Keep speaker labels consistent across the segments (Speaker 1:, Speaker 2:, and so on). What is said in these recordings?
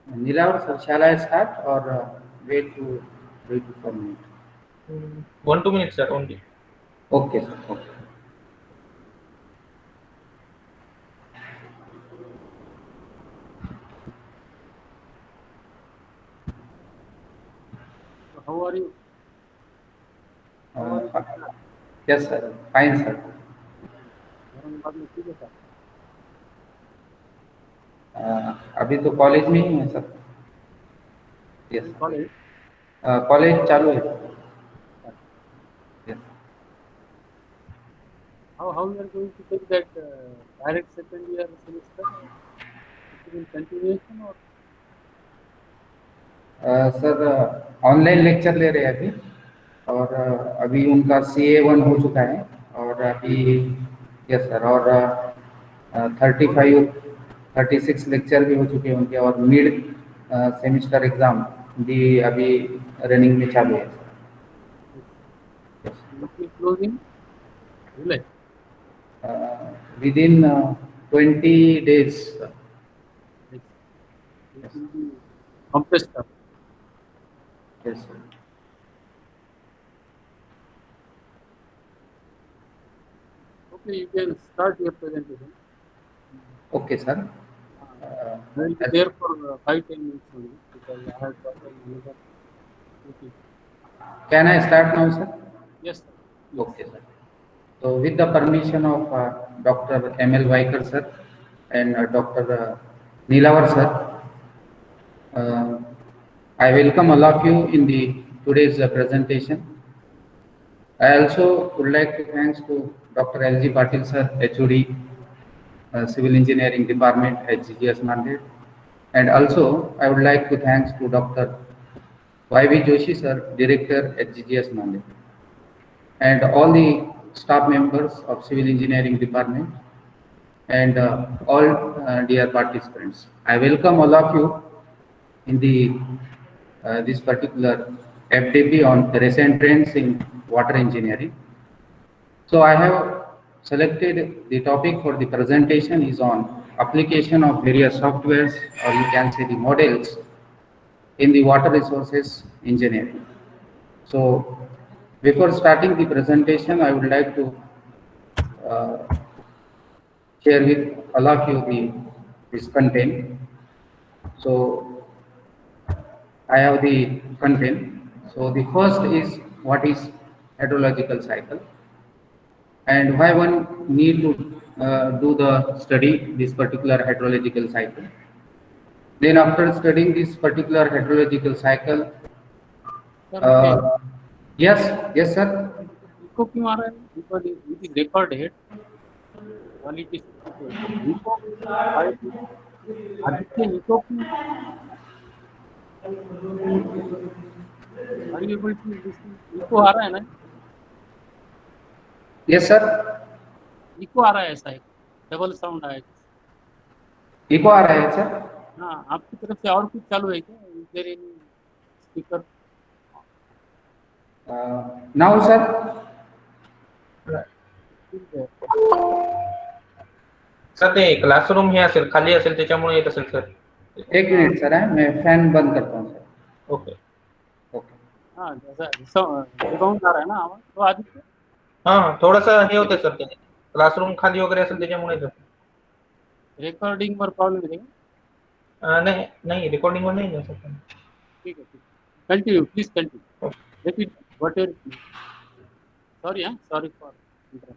Speaker 1: Nilavar, sir, shall I start or wait to 3 to 4 minutes?
Speaker 2: 1 2 minutes, sir, only.
Speaker 1: Okay, sir. Okay.
Speaker 3: So how are you? How are you?
Speaker 1: Uh, yes, sir. Fine, sir.
Speaker 3: Aurangabad में ठीक है sir?
Speaker 1: अभी तो college में ही है sir. Yes.
Speaker 3: In college?
Speaker 1: College चालू है. Yes.
Speaker 3: How you are going to take that direct second year semester? It is in continuation or?
Speaker 1: Sir online lecture ले रहे हैं अभी. और अभी उनका CA1 हो चुका है. और अभी यस सर. और 35-36 लेक्चर भी हो चुके हैं उनके. और मिड सेमिस्टर एग्जाम भी अभी रनिंग में चालू है.
Speaker 3: It will close in July.
Speaker 1: Within 20 days.
Speaker 3: Yes. It will be compressed.
Speaker 1: Yes, sir.
Speaker 3: Okay, you can start your presentation.
Speaker 1: Okay, sir.
Speaker 3: I will be there for 5-10 minutes only because I have got another meeting.
Speaker 1: Can I start now, sir?
Speaker 3: Yes, sir.
Speaker 1: Okay, sir. So, with the permission of Dr. M.L. Vaikar, sir, and Dr. Nilavar, sir, uh, I welcome all of you in the today's presentation. I also would like to thanks to Dr. L.G. Patil, sir, HOD, Civil Engineering Department at GGS Nanded. And also, I would like to thanks to Dr. Y.V. Joshi, sir, Director at GGS Nanded, and all the staff members of Civil Engineering Department, and all dear participants. I welcome all of you in the this particular FDP on the recent trends in water engineering. So I have selected the topic for the presentation is on application of various softwares, or you can say the models, in the water resources engineering. So before starting the presentation, I would like to uh, share with all of you this content. So I have the content. So the first is what is hydrological cycle, and why one need to do the study this particular hydrological cycle. Then after studying this particular hydrological cycle,
Speaker 3: Sir,
Speaker 1: yes, yes, sir.
Speaker 3: Echo क्यों आ रहा है? Because it is recorded. Quality echo Aditya echo क्यों? Are you able to listen? Echo आ रहा है ना?
Speaker 1: Yes, sir.
Speaker 3: Eco आ रहा है ऐसा है, डबल साउंड आया.
Speaker 1: इको आ रहा है सर.
Speaker 3: हाँ, आपकी तरफ से और कुछ चालू है क्या? Is there any speaker?
Speaker 1: Now sir.
Speaker 2: Sir ते क्लासरूम हे असेल, खाली असेल, त्याच्यामुळे येत असेल सर.
Speaker 1: एक मिनिट सर है, मैं फैन बंद करता हूँ सर.
Speaker 2: ओके.
Speaker 1: ओके.
Speaker 3: हाँ, जैसा रिबाउंड आ रहा है ना आवाज, तो आदित्य.
Speaker 2: हाँ, थोडंसं हे होते सर, ते क्लासरूम खाली वगैरे असेल त्याच्यामुळे येत असेल.
Speaker 3: रेकॉर्डिंग वर प्रॉब्लेम आहे का?
Speaker 2: नाही नाही, रिकॉर्डिंग वर नाही सर.
Speaker 3: ठीक है, ठीक. Continue, please continue. Repeat what you. Sorry, हाँ, sorry for interruption.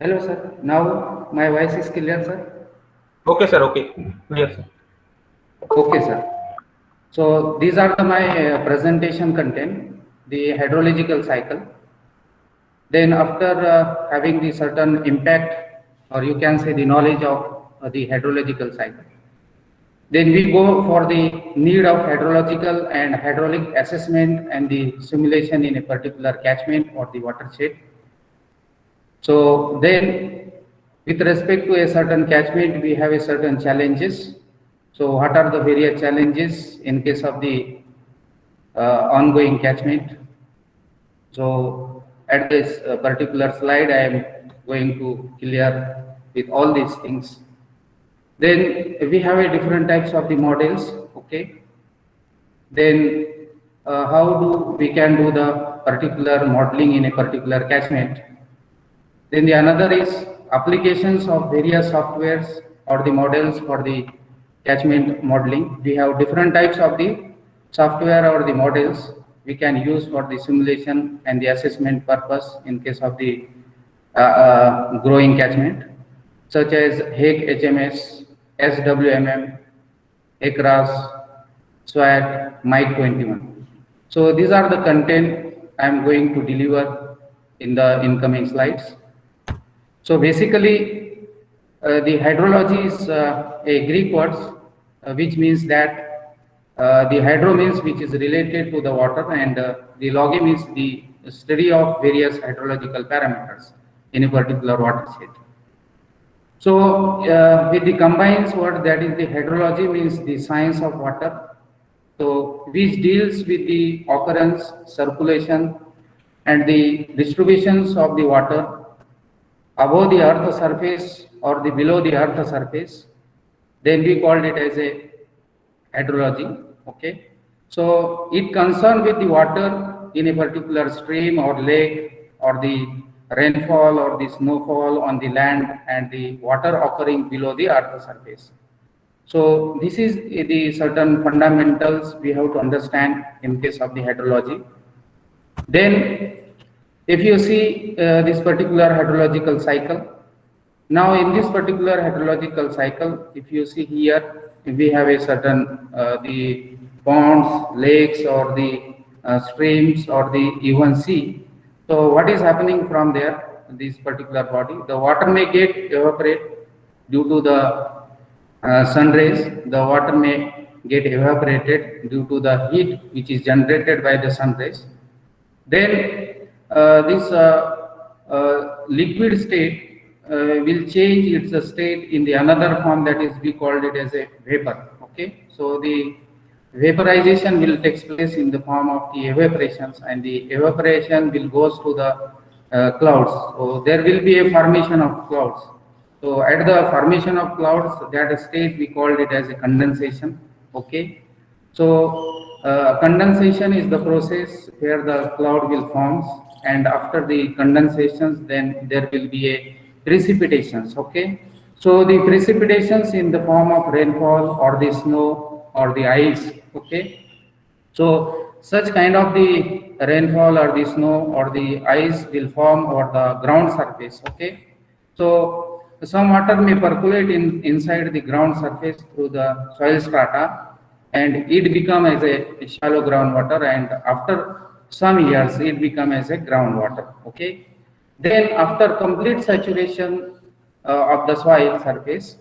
Speaker 1: Hello sir. Now my voice is clear, sir.
Speaker 2: Okay sir. Okay, clear sir.
Speaker 1: Okay, sir. So these are my presentation content, the hydrological cycle. Then after having the certain impact, or you can say the knowledge of the hydrological cycle, then we go for the need of hydrological and hydraulic assessment and the simulation in a particular catchment or the watershed. So then with respect to a certain catchment, we have a certain challenges. So what are the various challenges in case of the ongoing catchment? So at this particular slide, I am going to clear with all these things. Then we have a different types of the models, okay. Then how do we can do the particular modeling in a particular catchment. Then the another is applications of various softwares or the models for the catchment modeling. We have different types of the software or the models we can use for the simulation and the assessment purpose in case of the growing catchment, such as HAEC HMS, SWMM, ACRAS, SWAT, Mike 21. So these are the content I am going to deliver in the incoming slides. So basically, the hydrology is a Greek word, which means that the hydro means which is related to the water, and the logi means the study of various hydrological parameters in a particular watershed. So with the combined word, that is the hydrology means the science of water, so which deals with the occurrence, circulation, and the distributions of the water above the earth surface or the below the earth surface. Then we called it as a hydrology, okay. So it concerned with the water in a particular stream or lake, or the rainfall or the snowfall on the land, and the water occurring below the earth surface. So this is the certain fundamentals we have to understand in case of the hydrology. Then if you see this particular hydrological cycle, now in this particular hydrological cycle, if you see here, we have a certain the ponds, lakes, or the streams, or the even sea. So what is happening from there, this particular body, the water may get evaporate due to the sun rays. The water may get evaporated due to the heat which is generated by the sun rays. Then this liquid state will change its state in the another form, that is we called it as a vapor, okay. So the vaporization will take place in the form of the evaporations, and the evaporation will goes to the clouds. So there will be a formation of clouds. So at the formation of clouds, that state we called it as a condensation, okay. So condensation is the process where the cloud will form, and after the condensations, then there will be a precipitations, okay. So the precipitations in the form of rainfall or the snow or the ice, okay. So such kind of the rainfall or the snow or the ice will form over the ground surface, okay. So some water may percolate inside the ground surface through the soil strata, and it become as a shallow groundwater, and after some years it become as a groundwater, okay. Then after complete saturation of the soil surface,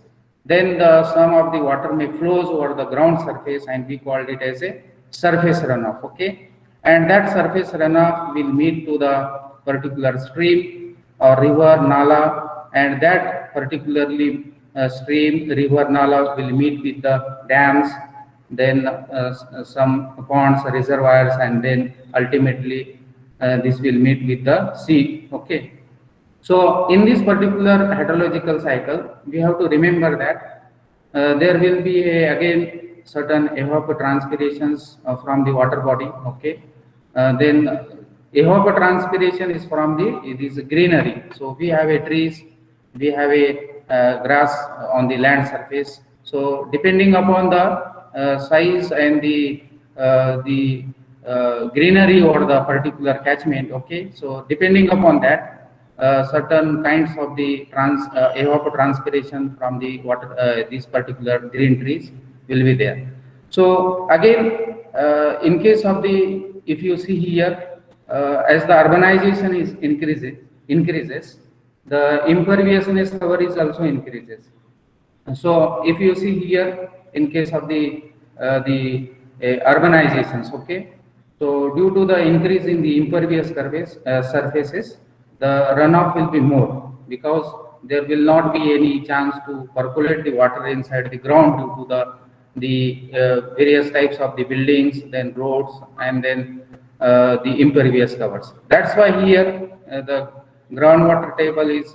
Speaker 1: then some of the water may flows over the ground surface, and we called it as a surface runoff, okay. And that surface runoff will meet to the particular stream or river, nala, and that particularly stream, river, nala will meet with the dams, then some ponds, reservoirs, and then ultimately this will meet with the sea, okay. So in this particular hydrological cycle, we have to remember that there will be again certain evapotranspirations from the water body, okay. Then evapotranspiration is from this greenery. So we have a trees, we have a grass on the land surface. So depending upon the size and the greenery or the particular catchment, okay. So depending upon that, certain kinds of the evapotranspiration from the water, these particular green trees will be there. So again, in case of the, if you see here, as the urbanization is increases, the imperviousness cover is also increases. So if you see here, in case of the urbanizations, okay. So due to the increase in the impervious surfaces, the runoff will be more, because there will not be any chance to percolate the water inside the ground due to the various types of the buildings, then roads, and then the impervious covers. That's why here the groundwater table is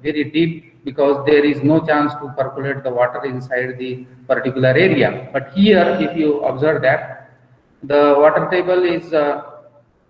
Speaker 1: very deep, because there is no chance to percolate the water inside the particular area. But here, if you observe that the water table is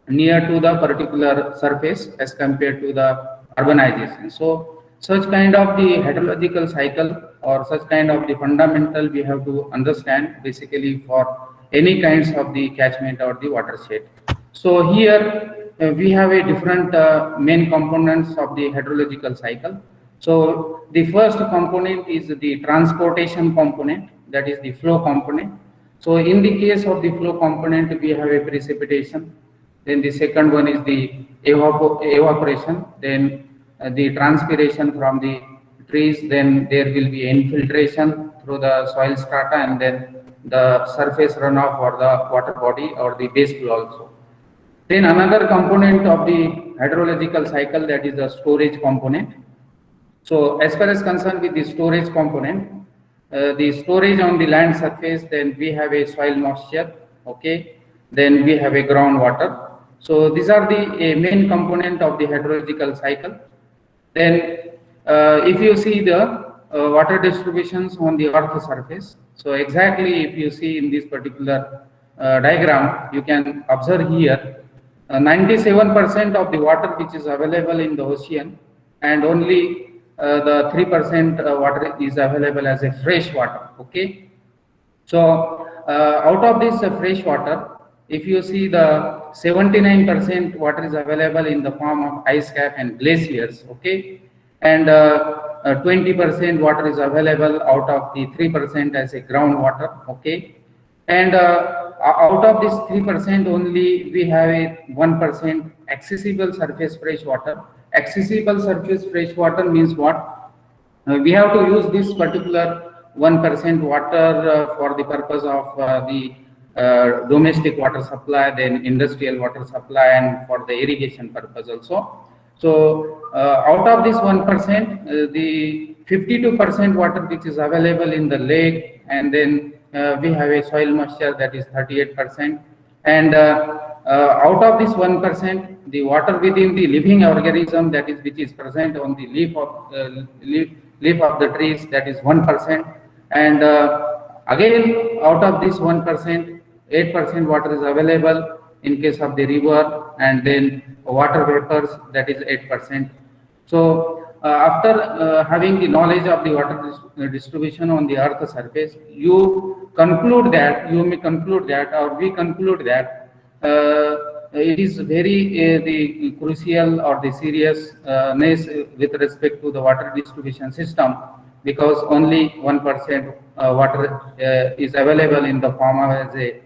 Speaker 1: near to the particular surface as compared to the urbanization. So such kind of the hydrological cycle or such kind of the fundamental we have to understand basically for any kinds of the catchment or the watershed. So here we have a different main components of the hydrological cycle. So the first component is the transportation component, that is the flow component. So in the case of the flow component, we have a precipitation. Then the second one is the evaporation. Then the transpiration from the trees. Then there will be infiltration through the soil strata, and then the surface runoff or the water body or the base flow also. Then another component of the hydrological cycle, that is the storage component. So as far as concerned with the storage component, the storage on the land surface, then we have a soil moisture, okay, then we have a groundwater. So these are the main component of the hydrological cycle. Then if you see the water distributions on the earth surface, so exactly if you see in this particular diagram, you can observe here 97% of the water which is available in the ocean, and only the 3% water is available as a fresh water. Okay, so out of this fresh water, if you see the 79% water is available in the form of ice cap and glaciers. Okay, and 20% water is available out of the 3% as a groundwater. Okay, and out of this 3% only we have a 1% accessible surface fresh water. Accessible surface fresh water means what? We have to use this particular 1% water for the purpose of the domestic water supply, then industrial water supply, and for the irrigation purpose also. So out of this 1%, the 52% water which is available in the lake, and then we have a soil moisture, that is 38%, and out of this 1%, the water within the living organism, that is which is present on the leaf of the trees, that is 1%, and again out of this 1%, 8% water is available in case of the river, and then water vapors, that is 8%. So after having the knowledge of the water distribution on the earth surface, you may conclude that, or we conclude that it is very the crucial or the seriousness with respect to the water distribution system, because only 1% water is available in the form of as a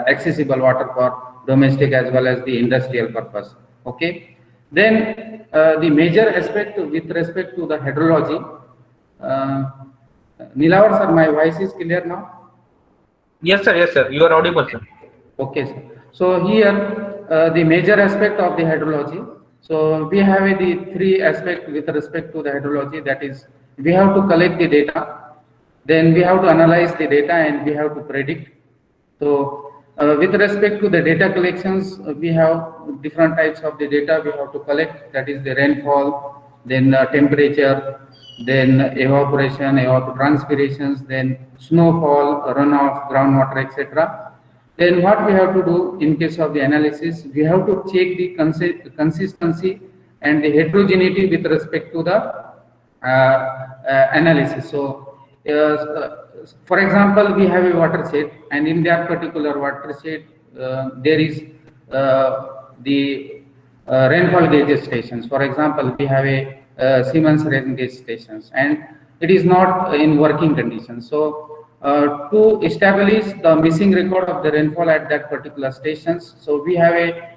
Speaker 1: accessible water for domestic as well as the industrial purpose. Okay, then the major aspect with respect to the hydrology, Nilawar sir, my voice is clear now?
Speaker 2: Yes sir, you are audible sir.
Speaker 1: Okay sir. So here the major aspect of the hydrology, so we have the three aspects with respect to the hydrology, that is we have to collect the data, then we have to analyze the data, and we have to predict. So with respect to the data collections, we have different types of the data we have to collect, that is the rainfall, then temperature, then evaporation, evapotranspirations, then snowfall, runoff, groundwater, etc. Then what we have to do in case of the analysis, we have to check the consistency and the heterogeneity with respect to the analysis. So for example, we have a watershed, and in that particular watershed there is the rainfall gauge stations. For example, we have a Siemens rain gauge stations, and it is not in working condition. So to establish the missing record of the rainfall at that particular stations, so we have a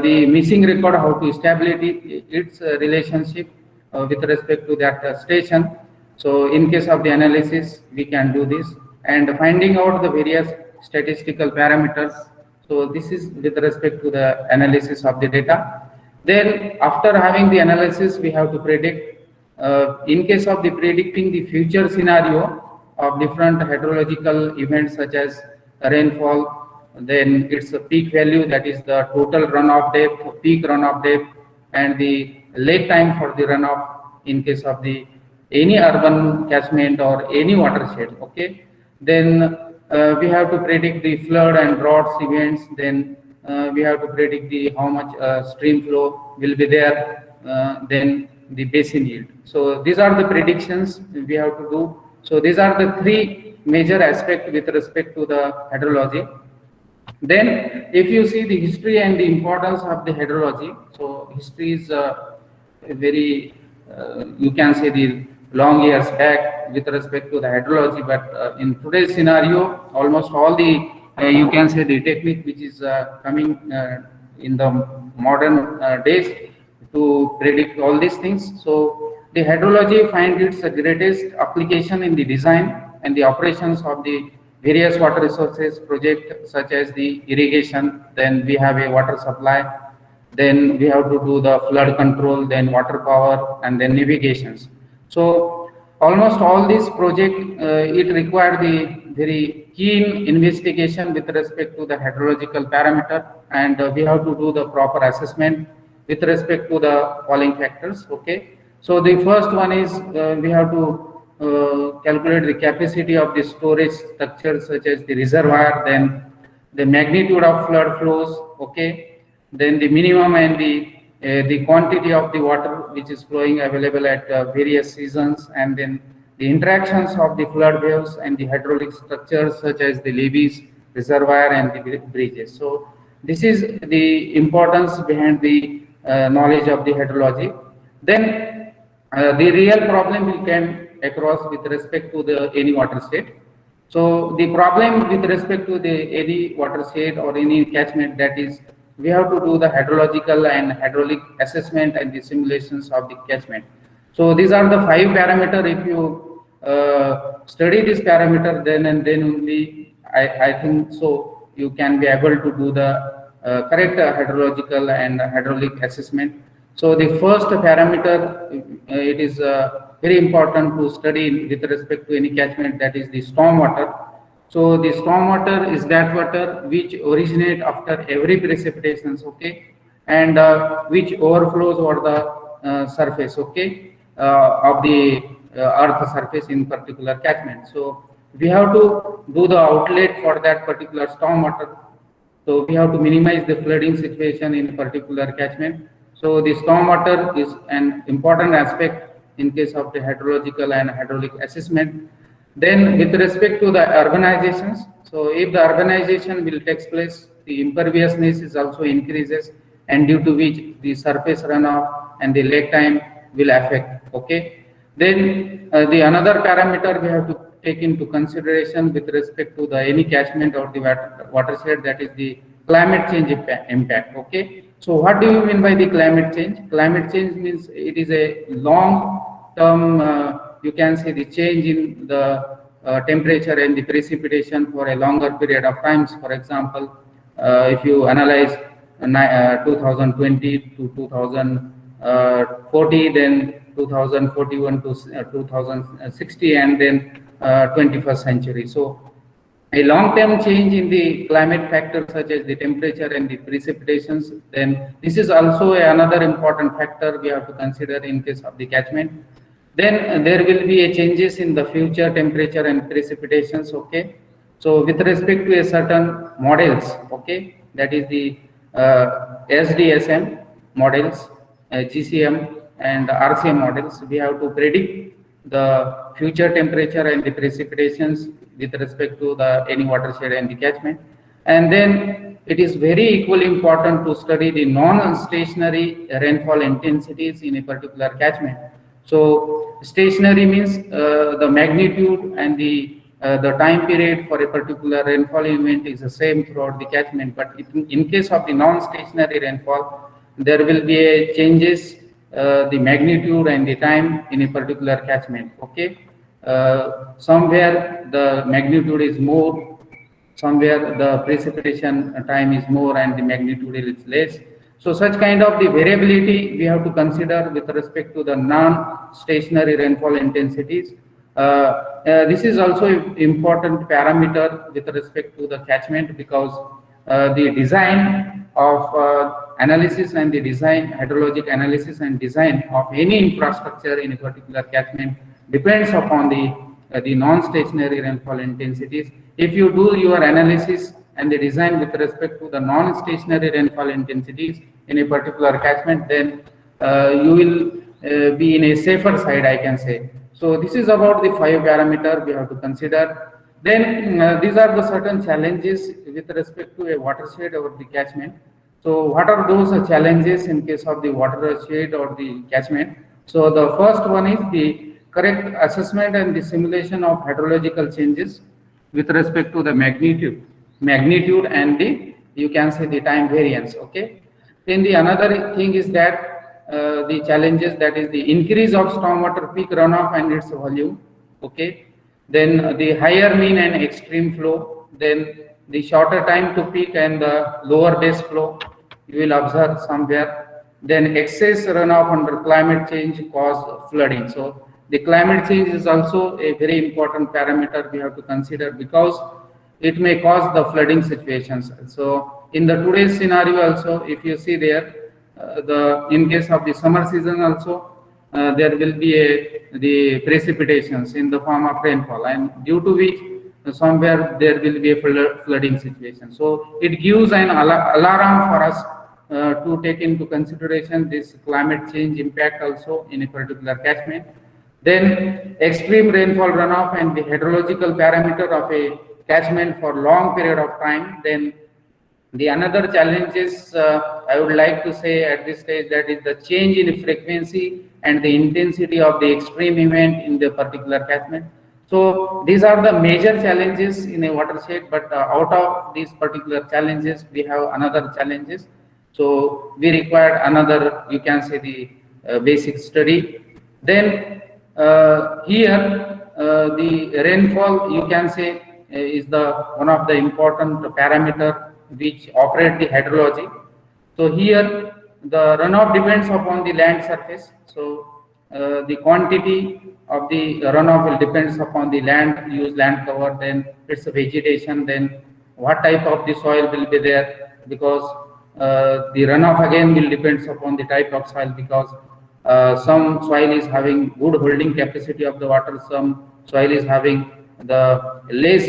Speaker 1: the missing record, how to establish its relationship with respect to that station. So in case of the analysis, we can do this, and finding out the various statistical parameters. So this is with respect to the analysis of the data. Then after having the analysis, we have to predict, in case of the predicting the future scenario of different hydrological events such as rainfall, then its a peak value, that is the total runoff depth, peak runoff depth, and the late time for the runoff in case of the any urban catchment or any watershed. Okay, then we have to predict the flood and droughts events. Then we have to predict the how much stream flow will be there, then the basin yield. So these are the predictions we have to do. So these are the three major aspects with respect to the hydrology. Then if you see the history and the importance of the hydrology, so history is a very, you can say the long years back with respect to the hydrology, but in today's scenario, almost all the, you can say the technique which is coming in the modern days to predict all these things. So the hydrology finds its greatest application in the design and the operations of the various water resources project such as the irrigation. Then we have a water supply, then we have to do the flood control, then water power, and then navigations. So almost all these project, it required the very keen investigation with respect to the hydrological parameter, and we have to do the proper assessment with respect to the following factors. Okay, so the first one is we have to calculate the capacity of the storage structures such as the reservoir, then the magnitude of flood flows. Okay, then the minimum and the quantity of the water which is flowing available at various seasons, and then the interactions of the flood waves and the hydraulic structures such as the levees, reservoir, and the bridges. So this is the importance behind the knowledge of the hydrology. Then the real problem will come across with respect to the any watershed. So the problem with respect to the any watershed or any catchment, that is we have to do the hydrological and hydraulic assessment and the simulations of the catchment. So these are the 5 parameters. If you study this parameter, then and then only I think so you can be able to do the correct hydrological and hydraulic assessment. So the first parameter, it is very important to study with respect to any catchment, that is the storm water. So the storm water is that water which originate after every precipitations, okay, and which overflows over the surface, okay, of the earth surface in particular catchment. So we have to do the outlet for that particular storm water. So we have to minimize the flooding situation in particular catchment. So the storm water is an important aspect in case of the hydrological and hydraulic assessment. Then with respect to the urbanizations, so if the urbanization will take place, the imperviousness is also increases, and due to which the surface runoff and the lake time will affect. Okay. Then the another parameter we have to take into consideration with respect to the any catchment or the watershed, that is the climate change impact. Okay. So what do you mean by the climate change? Climate change means it is a long term, you can say the change in the temperature and the precipitation for a longer period of times. For example, if you analyze 2020 to 2040, then 2041 to 2060, and then 21st century. So a long-term change in the climate factors such as the temperature and the precipitations, then this is also another important factor we have to consider in case of the catchment. Then there will be a changes in the future temperature and precipitations. Okay, so with respect to a certain models, okay, that is the SDSM models, GCM and RCM models, we have to predict the future temperature and the precipitations with respect to the any watershed and the catchment. And then it is very equally important to study the non-stationary rainfall intensities in a particular catchment. So stationary means the magnitude and the time period for a particular rainfall event is the same throughout the catchment. But in case of the non-stationary rainfall, there will be a changes the magnitude and the time in a particular catchment. Okay, somewhere the magnitude is more, somewhere the precipitation time is more and the magnitude is less. So such kind of the variability we have to consider with respect to the non-stationary rainfall intensities. This is also important parameter with respect to the catchment, because the design of analysis and the design, hydrologic analysis and design of any infrastructure in a particular catchment depends upon the non-stationary rainfall intensities. If you do your analysis and the design with respect to the non-stationary rainfall intensities in a particular catchment, then you will be in a safer side, I can say. So this is about the 5 parameter we have to consider. Then these are the certain challenges with respect to a watershed or the catchment. So what are those challenges in case of the watershed or the catchment? So the first one is the correct assessment and the simulation of hydrological changes with respect to the magnitude and the, you can say, the time variance. Okay. Then the another thing is that the challenges, that is the increase of stormwater peak runoff and its volume. Okay. Then the higher mean and extreme flow, then the shorter time to peak and the lower base flow you will observe somewhere. Then excess runoff under climate change cause flooding. So the climate change is also a very important parameter we have to consider, because it may cause the flooding situations. So in the today's scenario also, if you see there, in case of the summer season also, there will be the precipitations in the form of rainfall, and due to which somewhere there will be a flooding situation. So it gives an alarm for us to take into consideration this climate change impact also in a particular catchment. Then extreme rainfall runoff and the hydrological parameter of a catchment for long period of time. Then the another challenges I would like to say at this stage, that is the change in frequency and the intensity of the extreme event in the particular catchment. So these are the major challenges in a watershed, but out of these particular challenges, we have another challenges. So we require another, you can say, the basic study. Then here the rainfall, you can say, is the one of the important parameter which operate the hydrology. So here the runoff depends upon the land surface. So the quantity of the runoff will depends upon the land use, land cover, then its vegetation, then what type of the soil will be there, because the runoff again will depends upon the type of soil, because some soil is having good holding capacity of the water, some soil is having the less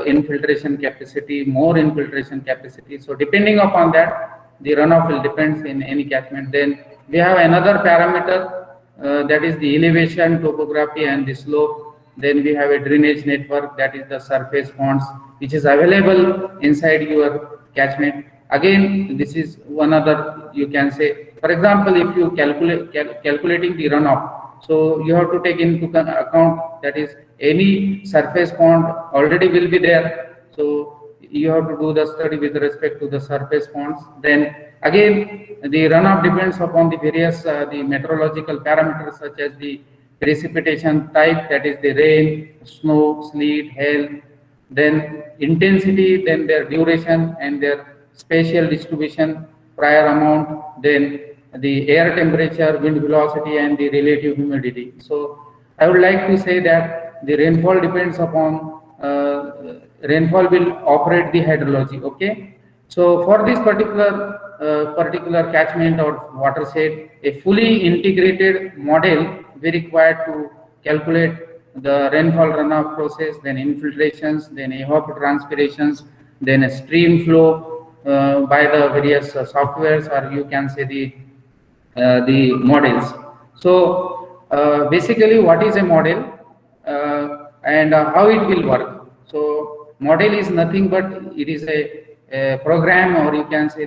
Speaker 1: infiltration capacity, more infiltration capacity. So depending upon that, the runoff will depends in any catchment. Then we have another parameter, that is the elevation, topography and the slope. Then we have a drainage network, that is the surface ponds, which is available inside your catchment. Again, this is one other, you can say, for example, if you calculating the runoff, so you have to take into account, that is any surface pond already will be there. So you have to do the study with respect to the surface ponds. Then again, the runoff depends upon the various the meteorological parameters, such as the precipitation type, that is the rain, snow, sleet, hail, then intensity, then their duration and their spatial distribution, prior amount, then the air temperature, wind velocity and the relative humidity. So I would like to say that the rainfall depends upon, rainfall will operate the hydrology. Okay. So for this particular catchment or watershed, a fully integrated model we require to calculate the rainfall runoff process, then infiltrations, then evapotranspirations, then a stream flow by the various softwares, or you can say the models. So basically, what is a model and how it will work? So model is nothing but it is a program, or you can say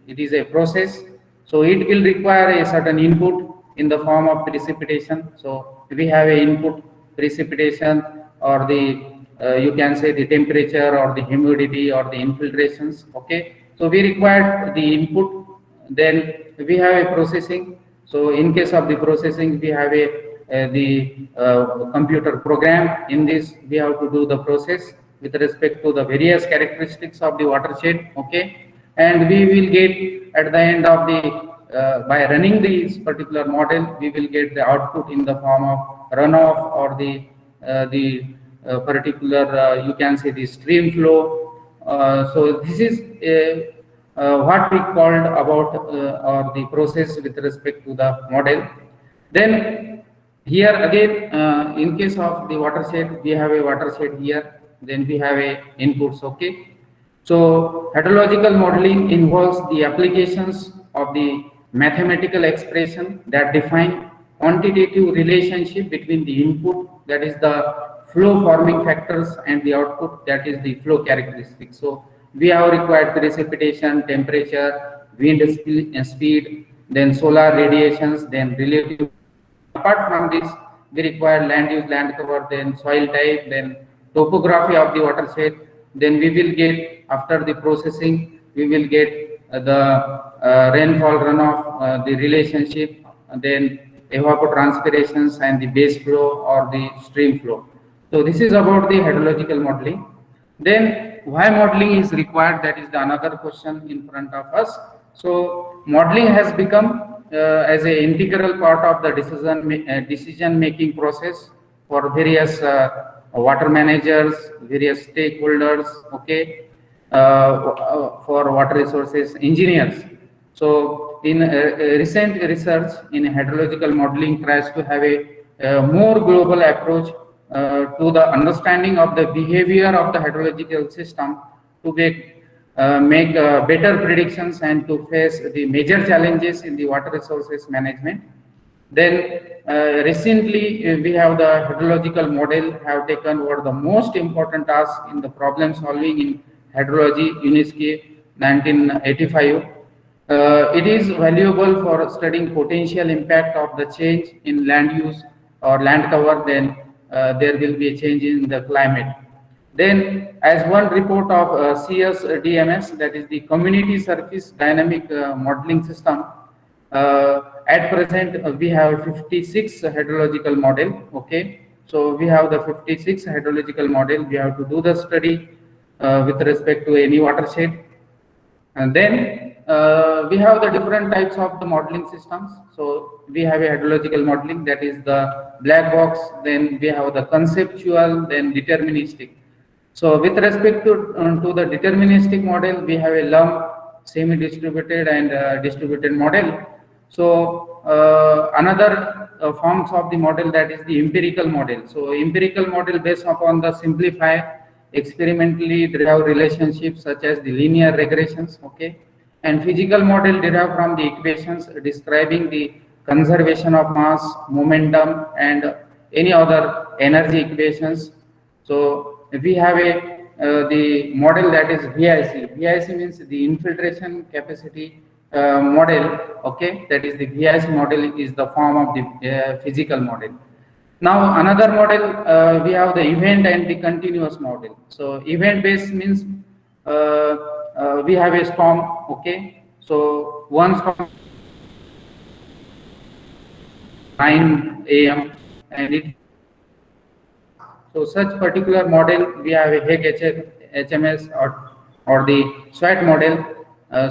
Speaker 1: it is a process. So it will require a certain input in the form of precipitation. So we have a input precipitation, or the you can say the temperature or the humidity or the infiltrations. Okay. So we require the input, then we have a processing. So in case of the processing, we have the computer program. In this, we have to do the process with respect to the various characteristics of the watershed. Okay. and we will get at the end of the by running this particular model, we will get the output in the form of runoff or the particular you can say the stream flow. So this is what we called about or the process with respect to the model. Then here again, in case of the watershed, we have a watershed here. Then we have a inputs. Okay. So hydrological modeling involves the applications of the mathematical expression that define quantitative relationship between the input, that is the flow forming factors, and the output, that is the flow characteristics. So we have required precipitation, temperature, wind speed, then solar radiations, then relative. Apart from this, we require land use, land cover, then soil type, then topography of the watershed. Then we will get, after the processing, we will get the rainfall runoff, the relationship, then evapotranspirations and the base flow or the stream flow. So this is about the hydrological modeling. Then why modeling is required? That is the another question in front of us. So modeling has become as an integral part of the decision making process for various water managers, various stakeholders, okay, for water resources engineers. So in recent research in hydrological modeling tries to have a more global approach to the understanding of the behavior of the hydrological system to make better predictions and to face the major challenges in the water resources management. Then recently we have the hydrological model have taken over the most important task in the problem solving in hydrology, UNESCO 1985. It is valuable for studying potential impact of the change in land use or land cover. Then there will be a change in the climate. Then as one report of CSDMS, that is the Community Surface Dynamic Modeling System, at present we have 56 hydrological model. Okay, so we have the 56 hydrological model. We have to do the study with respect to any watershed. And then we have the different types of the modeling systems. So we have a hydrological modeling, that is the black box. Then we have the conceptual, then deterministic. So with respect to the deterministic model, we have a lump, semi-distributed and distributed model. So another forms of the model, that is the empirical model. So empirical model based upon the simplified experimentally derived relationships such as the linear regressions. Okay, and physical model derived from the equations describing the conservation of mass, momentum, and any other energy equations. So we have the model, that is VIC. VIC means the infiltration capacity model. Okay, that is the VIC model is the form of the physical model. Now another model, we have the event and the continuous model. So event based means we have a storm. Okay, so one storm 9 AM and it. So such particular model, we have a HMS or the SWAT model.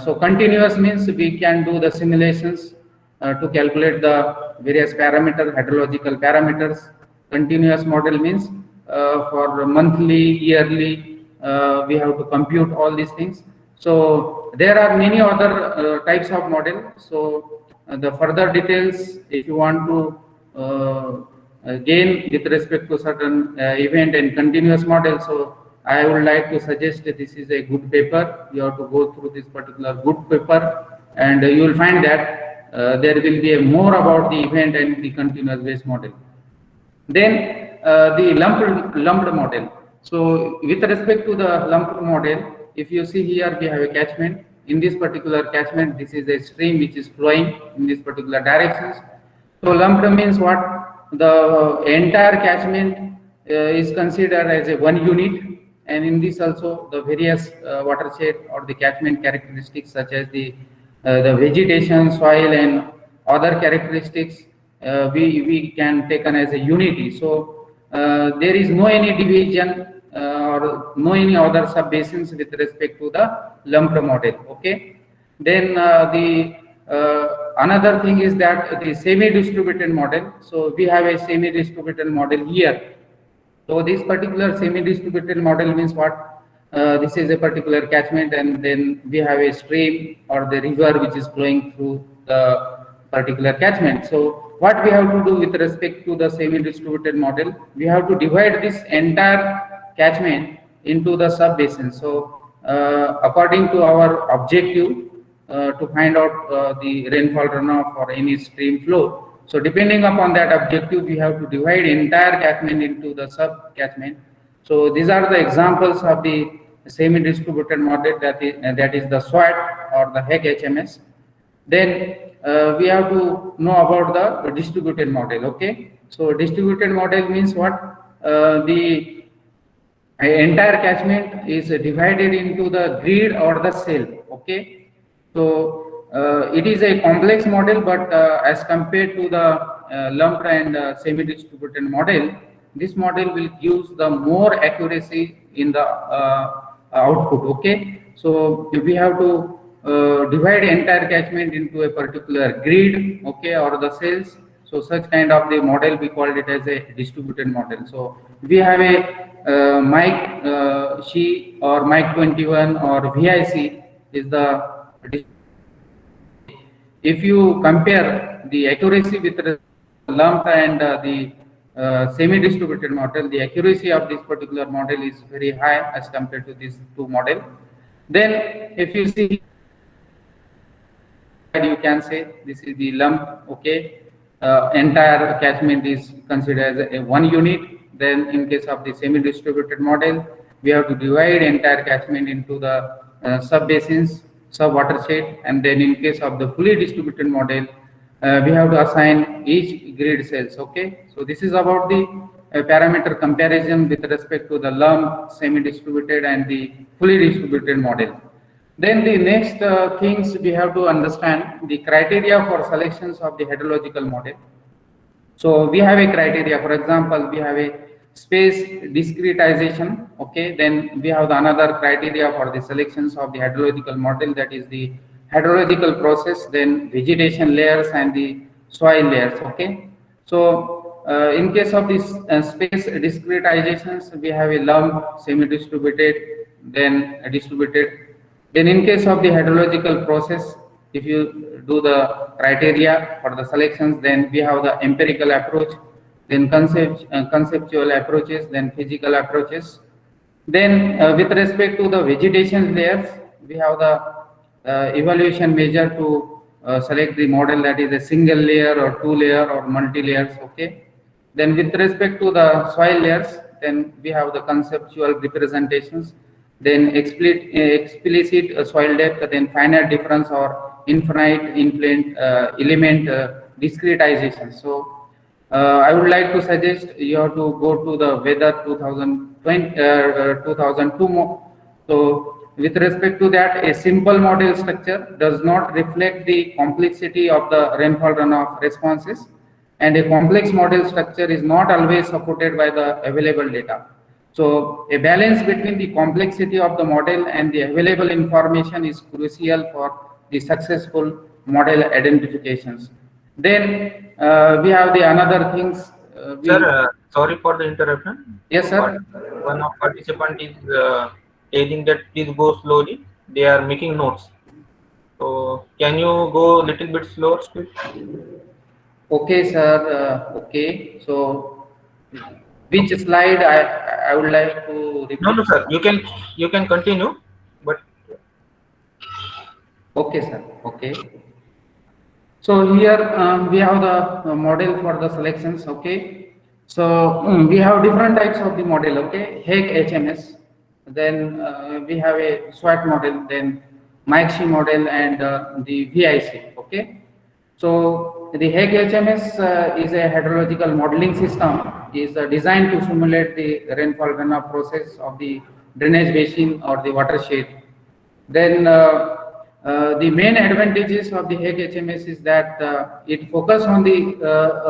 Speaker 1: So continuous means we can do the simulations to calculate the various hydrological parameters. Continuous model means for monthly, yearly, we have to compute all these things. So there are many other types of model. So the further details, if you want to gain with respect to certain event and continuous model, so I would like to suggest that this is a good paper. You have to go through this particular good paper, and you will find that there will be more about the event and the continuous based model. Then the lumped model. So with respect to the lumped model, if you see here, we have a catchment. In this particular catchment, this is a stream which is flowing in this particular directions. So lumped means what? The entire catchment is considered as a one unit, and in this also the various watershed or the catchment characteristics such as the vegetation, soil, and other characteristics we can taken as a unity. So there is no any division or or no any other sub-basins with respect to the lumped model. Okay. Then the another thing is that the semi-distributed model. So we have a semi-distributed model here. So this particular semi-distributed model means what? This is a particular catchment, and then we have a stream or the river which is flowing through the particular catchment. So what we have to do with respect to the semi-distributed model, we have to divide this entire catchment into the sub-basins. So according to our objective, to find out the rainfall runoff or any stream flow. So depending upon that objective, we have to divide entire catchment into the sub catchment. So these are the examples of the semi-distributed model, that is the SWAT or the HEC HMS. Then we have to know about the distributed model. Okay, so distributed model means what? The entire catchment is divided into the grid or the cell. Okay. So it is a complex model, but as compared to the lumped and semi-distributed model, this model will use the more accuracy in the output. Okay, so we have to divide entire catchment into a particular grid, okay, or the cells. So such kind of the model, we called it as a distributed model. So we have a Mike She or Mike 21 or VIC is the. If you compare the accuracy with the lumped and the semi-distributed model, the accuracy of this particular model is very high as compared to these two models. Then if you see, you can say this is the lump. Okay, entire catchment is considered as a one unit. Then in case of the semi-distributed model, we have to divide entire catchment into the sub-basins, sub-watershed, and then in case of the fully distributed model, we have to assign each grid cells. Okay, so this is about the parameter comparison with respect to the lump, semi-distributed, and the fully distributed model. Then the next things we have to understand the criteria for selections of the hydrological model. So we have a criteria. For example, we have a space discretization. Okay, then we have another criteria for the selections of the hydrological model, that is the hydrological process, then vegetation layers and the soil layers. Okay, so in case of this space discretizations, we have a lump, semi-distributed, then distributed. Then in case of the hydrological process, if you do the criteria for the selections, then we have the empirical approach, then conceptual approaches, then physical approaches. Then with respect to the vegetation layers, we have the evaluation measure to select the model, that is a single layer or two layer or multi layers. Okay, then with respect to the soil layers, then we have the conceptual representations, then explicit soil depth, then finite difference or infinite element discretization. So I would like to suggest you have to go to the weather 2002. So with respect to that, a simple model structure does not reflect the complexity of the rainfall runoff responses, and a complex model structure is not always supported by the available data. So a balance between the complexity of the model and the available information is crucial for the successful model identifications. Then we have the another things.
Speaker 2: Sir, sorry for the interruption.
Speaker 1: Yes, sir.
Speaker 2: One of participant is telling that please go slowly. They are making notes. So can you go a little bit slower, please?
Speaker 1: Okay, sir. Okay. So which slide I would like to repeat?
Speaker 2: No, sir. You can continue, but
Speaker 1: okay, sir. Okay. So here we have the model for the selections. Okay, so we have different types of the model. Okay, HEC HMS, then we have a SWAT model, then Mike-She model, and the VIC. Okay, so the HEC HMS is a hydrological modeling system, is designed to simulate the rainfall runoff process of the drainage basin or the watershed. Then the main advantages of the HEC HMS is that it focuses on the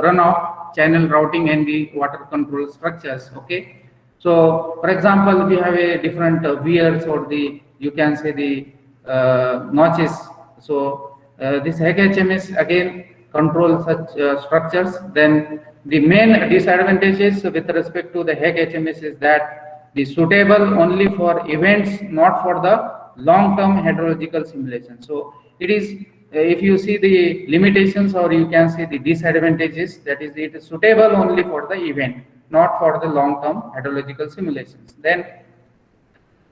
Speaker 1: runoff, channel routing, and the water control structures. Okay, So, for example, we have a different wears or the, you can say the notches. So, this HMS again control such structures. Then the main disadvantages with respect to the HMS is that the suitable only for events, not for the long-term hydrological simulation. So, it is if you see the limitations or you can see the disadvantages, that is it is suitable only for the event, not for the long-term hydrological simulations. Then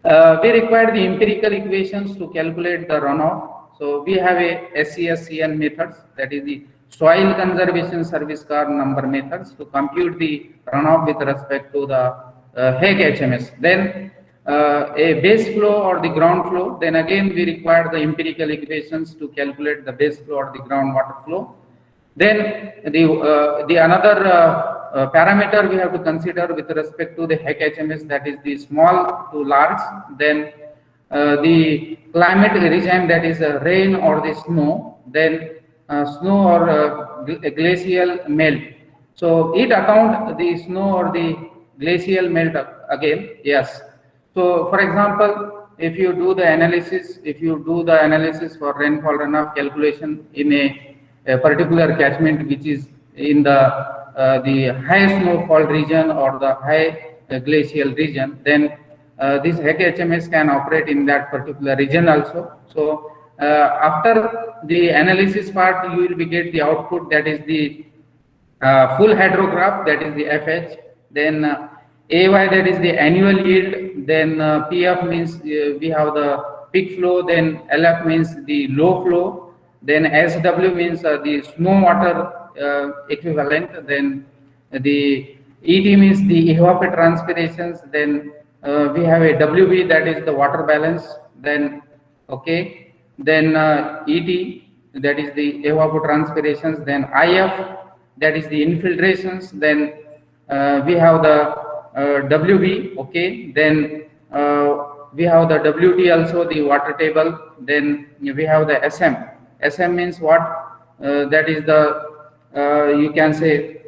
Speaker 1: we require the empirical equations to calculate the runoff. So we have a SCSCN methods, that is the soil conservation service car number methods, to compute the runoff with respect to the Hague HMS. Then a base flow or the ground flow, then again we require the empirical equations to calculate the base flow or the groundwater flow. Then the another parameter we have to consider with respect to the HMS, that is the small to large. Then the climate regime, that is rain or the snow. Then snow or glacial melt. So it account the snow or the glacial melt again. Yes. So for example, if you do the analysis, for rainfall runoff calculation in a particular catchment which is in the high snowfall region or the high glacial region, then this HMS can operate in that particular region also. So after the analysis part, you will be get the output, that is the full hydrograph, that is the FH. Then AY, that is the annual yield. Then PF means we have the peak flow. Then LF means the low flow. Then SW means the snow water equivalent. Then the ET means the evapotranspirations. Then we have a WB, that is the water balance. Then okay. Then ET, that is the evapotranspirations. Then IF, that is the infiltrations. Then we have the WB, okay. Then we have the WT also, the water table. Then we have the SM. SM means what? That is the you can say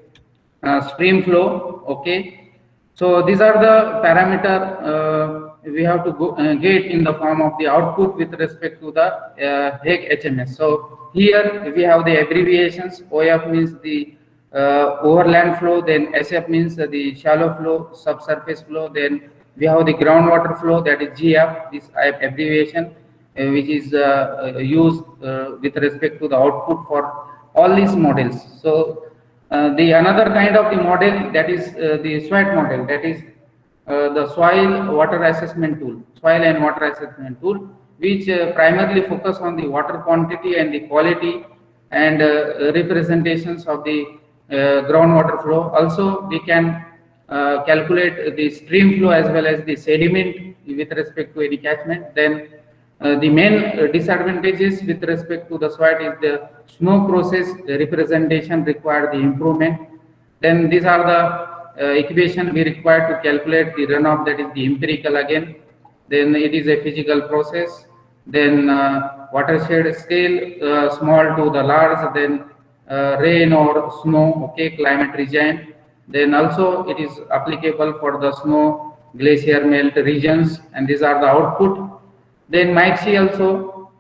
Speaker 1: stream flow, okay. So these are the parameter we have to go, get in the form of the output with respect to the Hague HMS. So here we have the abbreviations. OF means the overland flow, then SF means the shallow flow, subsurface flow. Then we have the groundwater flow, that is GF, this abbreviation which is used with respect to the output for all these models. So the another kind of the model, that is the SWAT model, that is the soil water assessment tool, soil and water assessment tool, which primarily focus on the water quantity and the quality and representations of the groundwater flow. Also we can calculate the stream flow as well as the sediment with respect to any catchment. Then the main disadvantages with respect to the SWAT is the snow process representation require the improvement. Then these are the equation we require to calculate the runoff, that is the empirical again. Then it is a physical process. Then watershed scale, small to the large. Then rain or snow, okay, climate regime. Then also it is applicable for the snow, glacier melt regions, and these are the output. Then MIXI also.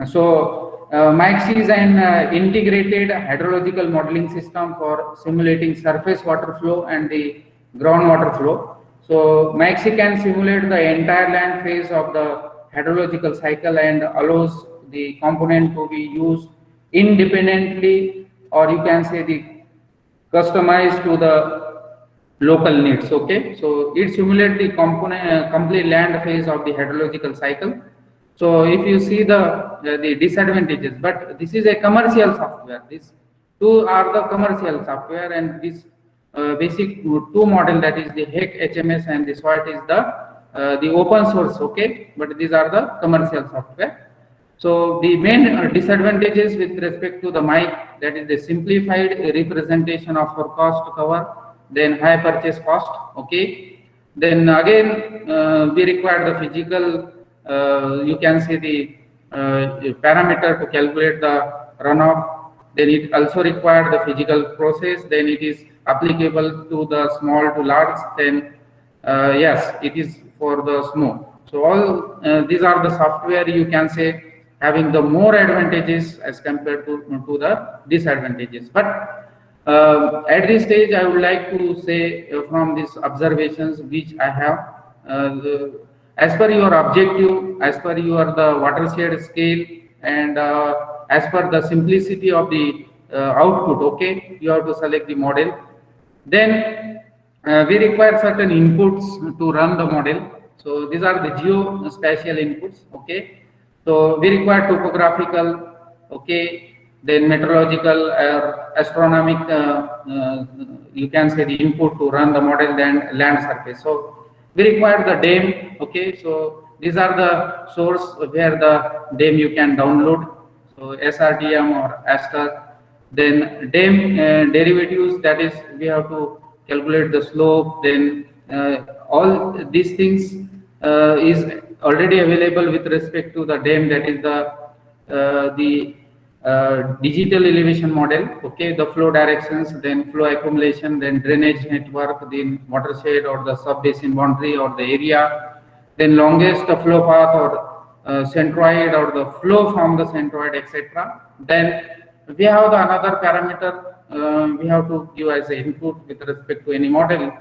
Speaker 1: So MIXI is an integrated hydrological modeling system for simulating surface water flow and the groundwater flow. So MIXI can simulate the entire land phase of the hydrological cycle and allows the component to be used independently, or you can say the customized to the local needs, okay. So it simulates the component complete land phase of the hydrological cycle. So if you see the disadvantages, but this is a commercial software. These two are the commercial software, and this basic two model, that is the Hague HMS and the SWAT, is the open source, okay. But these are the commercial software. So the main disadvantages with respect to the MIC, that is the simplified representation of our cost cover, then high purchase cost, okay. Then again we require the physical, you can say the parameter to calculate the runoff. Then it also requires the physical process. Then it is applicable to the small to large. Then Yes, it is for the snow. So all these are the software, you can say, having the more advantages as compared to the disadvantages. But at this stage, I would like to say from these observations which I have, as per your objective, as per your the watershed scale, and as per the simplicity of the output, okay, you have to select the model. Then we require certain inputs to run the model. So these are the geospatial inputs. Okay. So we require topographical. Okay. Then meteorological, astronomic. You can say the input to run the model. Then land surface. So we require the DAM. Okay. So these are the source where the DAM you can download. So SRTM or ASTER. Then DAM derivatives, that is we have to calculate the slope. Then all these things is already available with respect to the DAM, that is the digital elevation model. Okay, the flow directions, then flow accumulation, then drainage network, then watershed or the sub-basin boundary or the area, then longest flow path or centroid or the flow from the centroid, etc. Then we have the another parameter we have to give as an input with respect to any model.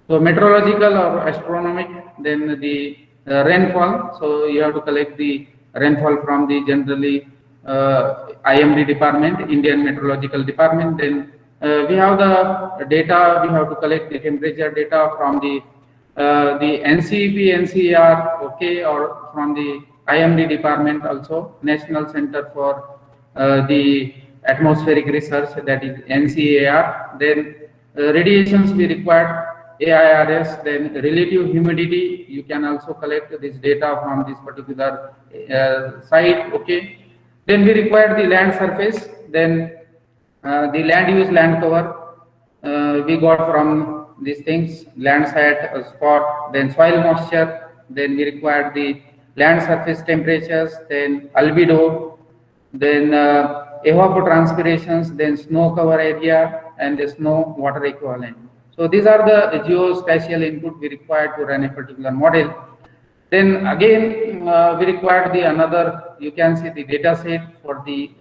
Speaker 1: So meteorological or astronomic, then the rainfall. So you have to collect the rainfall from the generally IMD department, Indian Meteorological Department. Then we have the data. We have to collect the temperature data from the NCEP, NCER, okay, or from the IMD department also, National Center for the Atmospheric Research, that is NCAR. Then radiations we required, AIRS. Then relative humidity, you can also collect this data from this particular site, okay. Then we required the land surface, then the land use, land cover, we got from these things, Landsat, spot, then soil moisture, then we required the land surface temperatures, then albedo, then evapotranspirations, then snow cover area, and the snow water equivalent. So these are the geospatial input we required to run a particular model. Then again, we required the another, you can say the data set for the,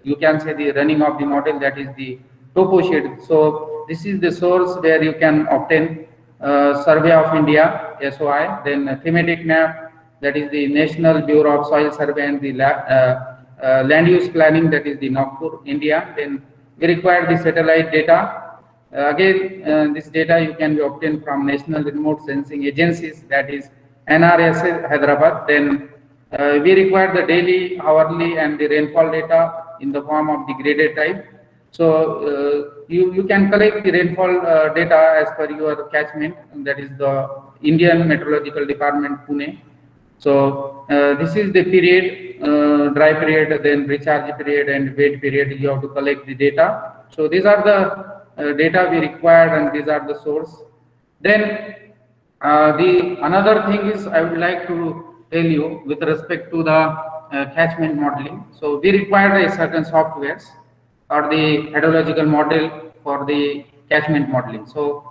Speaker 1: you can say the running of the model, that is the topo sheet. So this is the source where you can obtain Survey of India, SOI, then a thematic map, that is the National Bureau of Soil Survey and the land use planning, that is the Nagpur, India. Then we require the satellite data. Again, this data you can be obtained from National Remote Sensing Agencies, that is NRS Hyderabad. Then we require the daily, hourly, and the rainfall data in the form of the graded type. So you can collect the rainfall data as per your catchment, that is the Indian Meteorological Department, Pune. So this is the period, dry period, then recharge period, and wet period. You have to collect the data. So these are the data we required, and these are the source. Then the another thing is I would like to tell you with respect to the catchment modeling. So we required a certain softwares or the hydrological model for the catchment modeling. So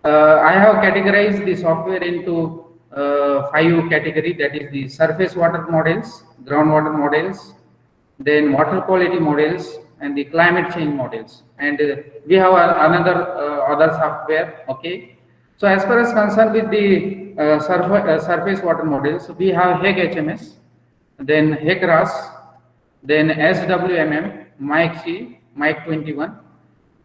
Speaker 1: I have categorized the software into 5 category, that is the surface water models, groundwater models, then water quality models, and the climate change models. And we have another other software, okay. So as far as concerned with the surface water models, we have HEC-HMS, then HEC-RAS, then SWMM, MIC, MIC21.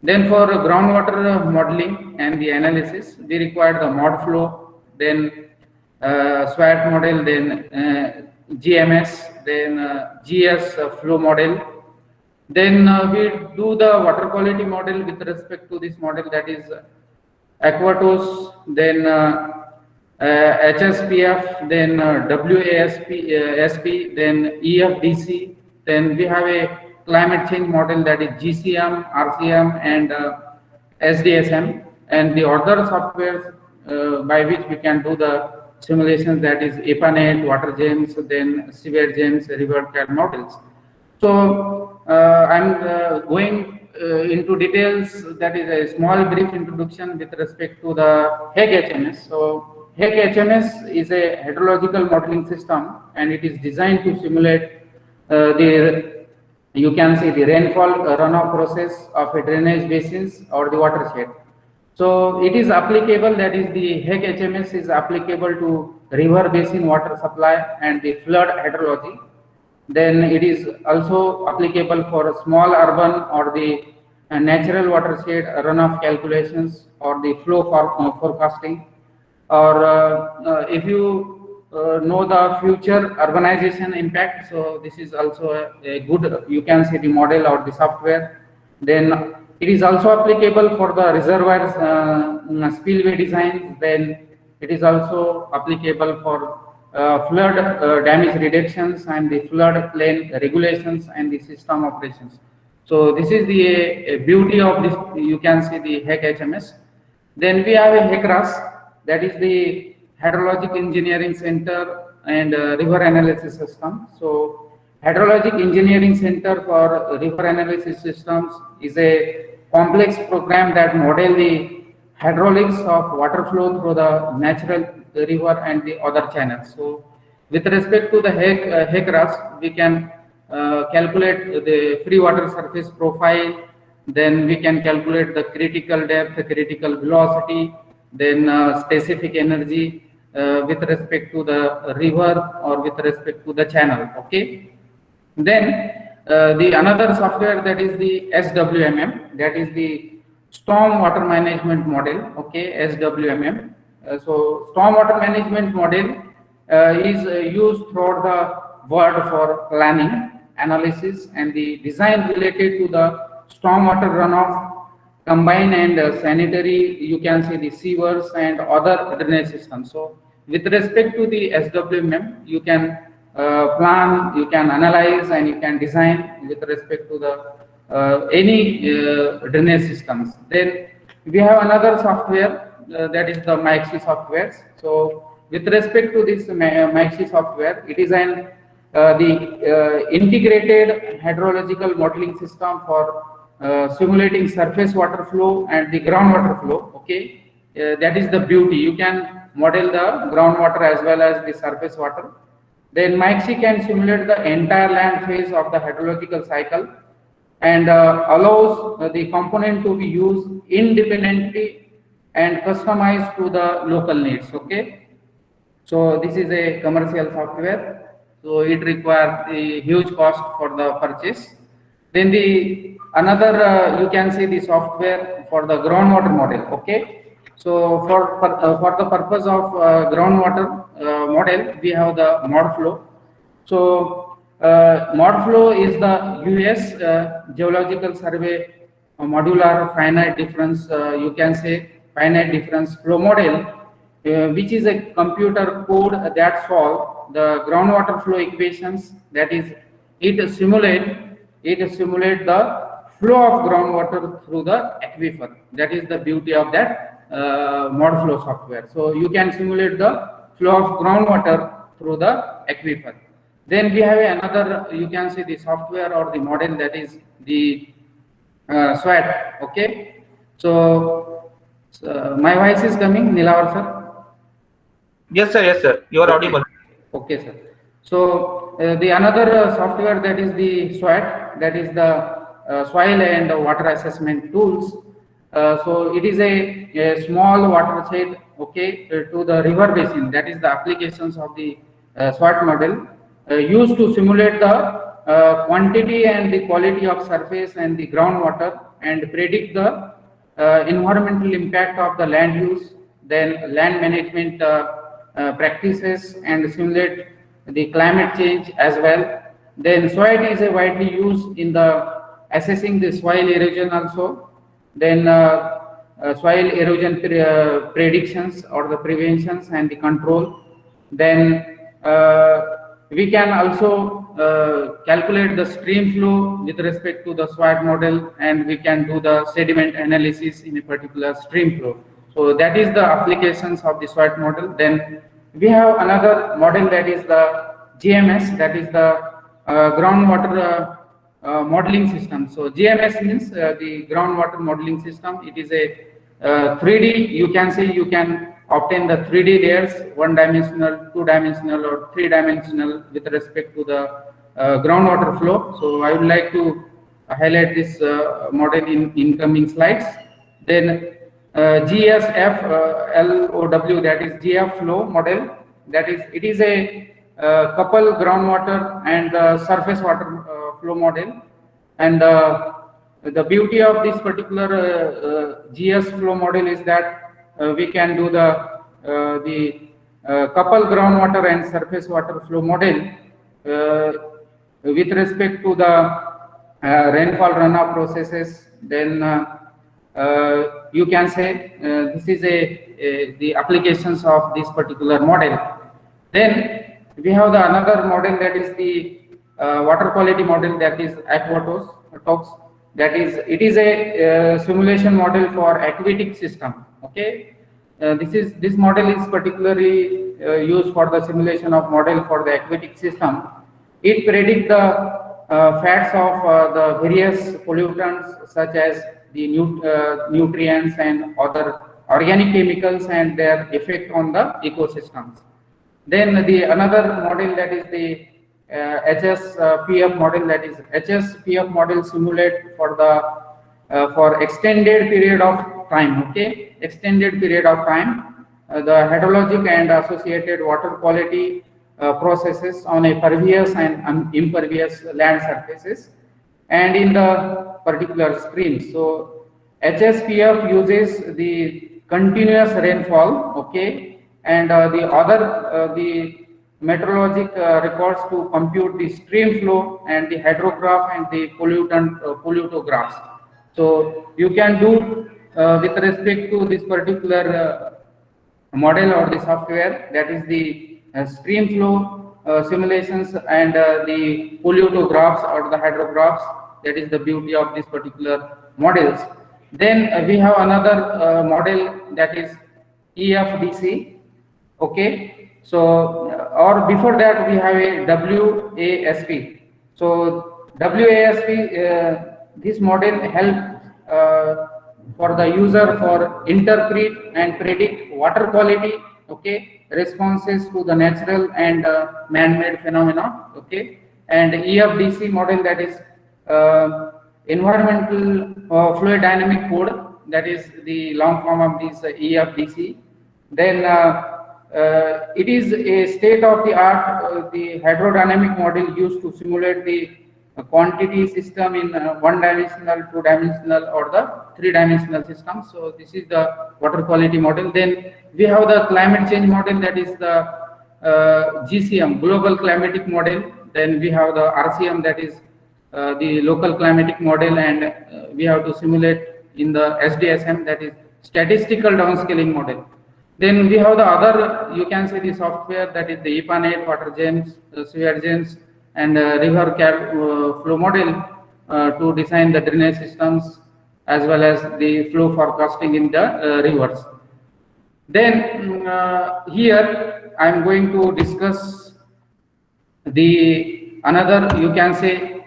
Speaker 1: Then for groundwater modeling and the analysis, we require the ModFlow, then SWAT model, then GMS, then GS flow model. Then we do the water quality model with respect to this model, that is Aquatos, then HSPF, then WASP, then EFDC. Then we have a climate change model, that is GCM, RCM, and SDSM, and the other software by which we can do the simulations, that is EPANET, WaterGEMS, then SewerGEMS, RiverCAD models. So I'm going into details, that is a small brief introduction with respect to the HEC-HMS. So HEC HMS is a hydrological modeling system, and it is designed to simulate you can see the rainfall runoff process of a drainage basins or the watershed. So it is applicable, that is the HEC HMS is applicable to river basin water supply and the flood hydrology. Then it is also applicable for small urban or the natural watershed runoff calculations or the flow forecasting. Or if you know the future urbanization impact, so this is also a good, you can see the model or the software. Then it is also applicable for the reservoirs spillway design. Then it is also applicable for flood damage reductions and the flood plain regulations and the system operations. So this is the beauty of this, you can see the HEC HMS. Then we have a HECRAS, that is the Hydrologic Engineering Center and River Analysis System. So Hydrologic Engineering Center for River Analysis Systems is a complex program that model the hydraulics of water flow through the natural river and the other channels. So with respect to the HECRAS, we can calculate the free water surface profile, then we can calculate the critical depth, the critical velocity, then specific energy with respect to the river or with respect to the channel. Okay. Then the another software, that is the SWMM, that is the storm water management model. Okay, SWMM. So storm water management model is used throughout the world for planning, analysis, and the design related to the stormwater runoff, combined and sanitary, you can say the sewers and other drainage systems. So with respect to the SWMM, you can plan, you can analyze, and you can design with respect to the any drainage systems. Then we have another software that is the MAXI software. So with respect to this MAXI software, it is an the integrated hydrological modeling system for simulating surface water flow and the groundwater flow. Okay, that is the beauty. You can model the groundwater as well as the surface water. Then MAXI can simulate the entire land phase of the hydrological cycle and allows the component to be used independently and customized to the local needs. Okay, so this is a commercial software, so it requires a huge cost for the purchase. Then the another you can see the software for the groundwater model. Okay, so for the purpose of groundwater model, we have the ModFlow. So ModFlow is the US Geological Survey modular finite difference, you can say finite difference flow model, which is a computer code that solve the groundwater flow equations. That is, it simulate the flow of groundwater through the aquifer. That is the beauty of that ModFlow software. So you can simulate the flow of groundwater through the aquifer. Then we have another, you can see the software or the model, that is the SWAT. Okay, so my voice is coming, Nilawar sir?
Speaker 2: Yes sir, you are audible.
Speaker 1: Okay sir. So the another software, that is the SWAT, that is the soil and water assessment tools. So it is a small watershed, okay, to the river basin. That is the applications of the SWAT model used to simulate the quantity and the quality of surface and the groundwater and predict the environmental impact of the land use, then land management practices, and simulate the climate change as well. Then SWAT is a widely used in the assessing the soil erosion also. Then soil erosion predictions or the preventions and the control. Then we can also calculate the stream flow with respect to the SWAT model, and we can do the sediment analysis in a particular stream flow. So that is the applications of the SWAT model. Then we have another model, that is the GMS, that is the groundwater modeling system. So GMS means the groundwater modeling system. It is a 3D, you can see you can obtain the 3D layers, one-dimensional, two-dimensional, or three-dimensional with respect to the groundwater flow. So I would like to highlight this model in incoming slides. Then GSF LOW, that is GF flow model. That is, it is a couple groundwater and surface water flow model. And the beauty of this particular GS flow model is that we can do the couple groundwater and surface water flow model with respect to the rainfall runoff processes. Then you can say this is the applications of this particular model. Then we have the another model, that is the water quality model, that is Aquatox. That is, it is a simulation model for aquatic system. Okay, this model is particularly used for the simulation of model for the aquatic system. It predicts the fats of the various pollutants such as the nutrients and other organic chemicals and their effect on the ecosystems. Then the another model, that is the HSPF model, that is HSPF model simulate for the for extended period of time. Okay, extended period of time, the hydrologic and associated water quality processes on a pervious and impervious land surfaces and in the particular streams. So HSPF uses the continuous rainfall, okay, and the other the meteorologic records to compute the stream flow and the hydrograph and the pollutographs. So you can do with respect to this particular model or the software, that is the stream flow simulations and the pollutographs or the hydrographs. That is the beauty of this particular models. Then we have another model, that is EFDC. Okay, so or before that we have a WASP. So WASP, this model helps for the user for interpret and predict water quality, okay, responses to the natural and man-made phenomena. Okay, and EFDC model, that is environmental fluid dynamic code, that is the long form of this EFDC. Then it is a state-of-the-art the hydrodynamic model used to simulate the quantity system in one-dimensional, two-dimensional, or the three-dimensional system. So this is the water quality model. Then we have the climate change model, that is the GCM, global climatic model. Then we have the RCM, that is the local climatic model, and we have to simulate in the SDSM, that is statistical downscaling model. Then we have the other, you can say the software, that is the EPANET, WaterGems, SewerGems, and river flow model to design the drainage systems as well as the flow forecasting in the rivers. Then here I am going to discuss the another, you can say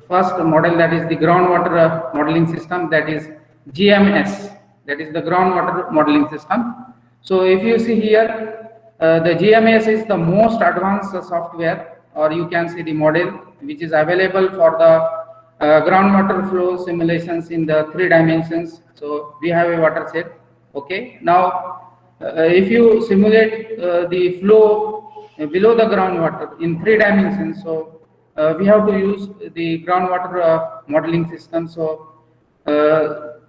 Speaker 1: first model, that is the groundwater modeling system, that is GMS. That is the groundwater modeling system. So if you see here, the GMS is the most advanced software, or you can see the model which is available for the groundwater flow simulations in the 3 dimensions. So we have a watershed. Okay. Now, if you simulate the flow below the groundwater in 3 dimensions, so we have to use the groundwater modeling system. So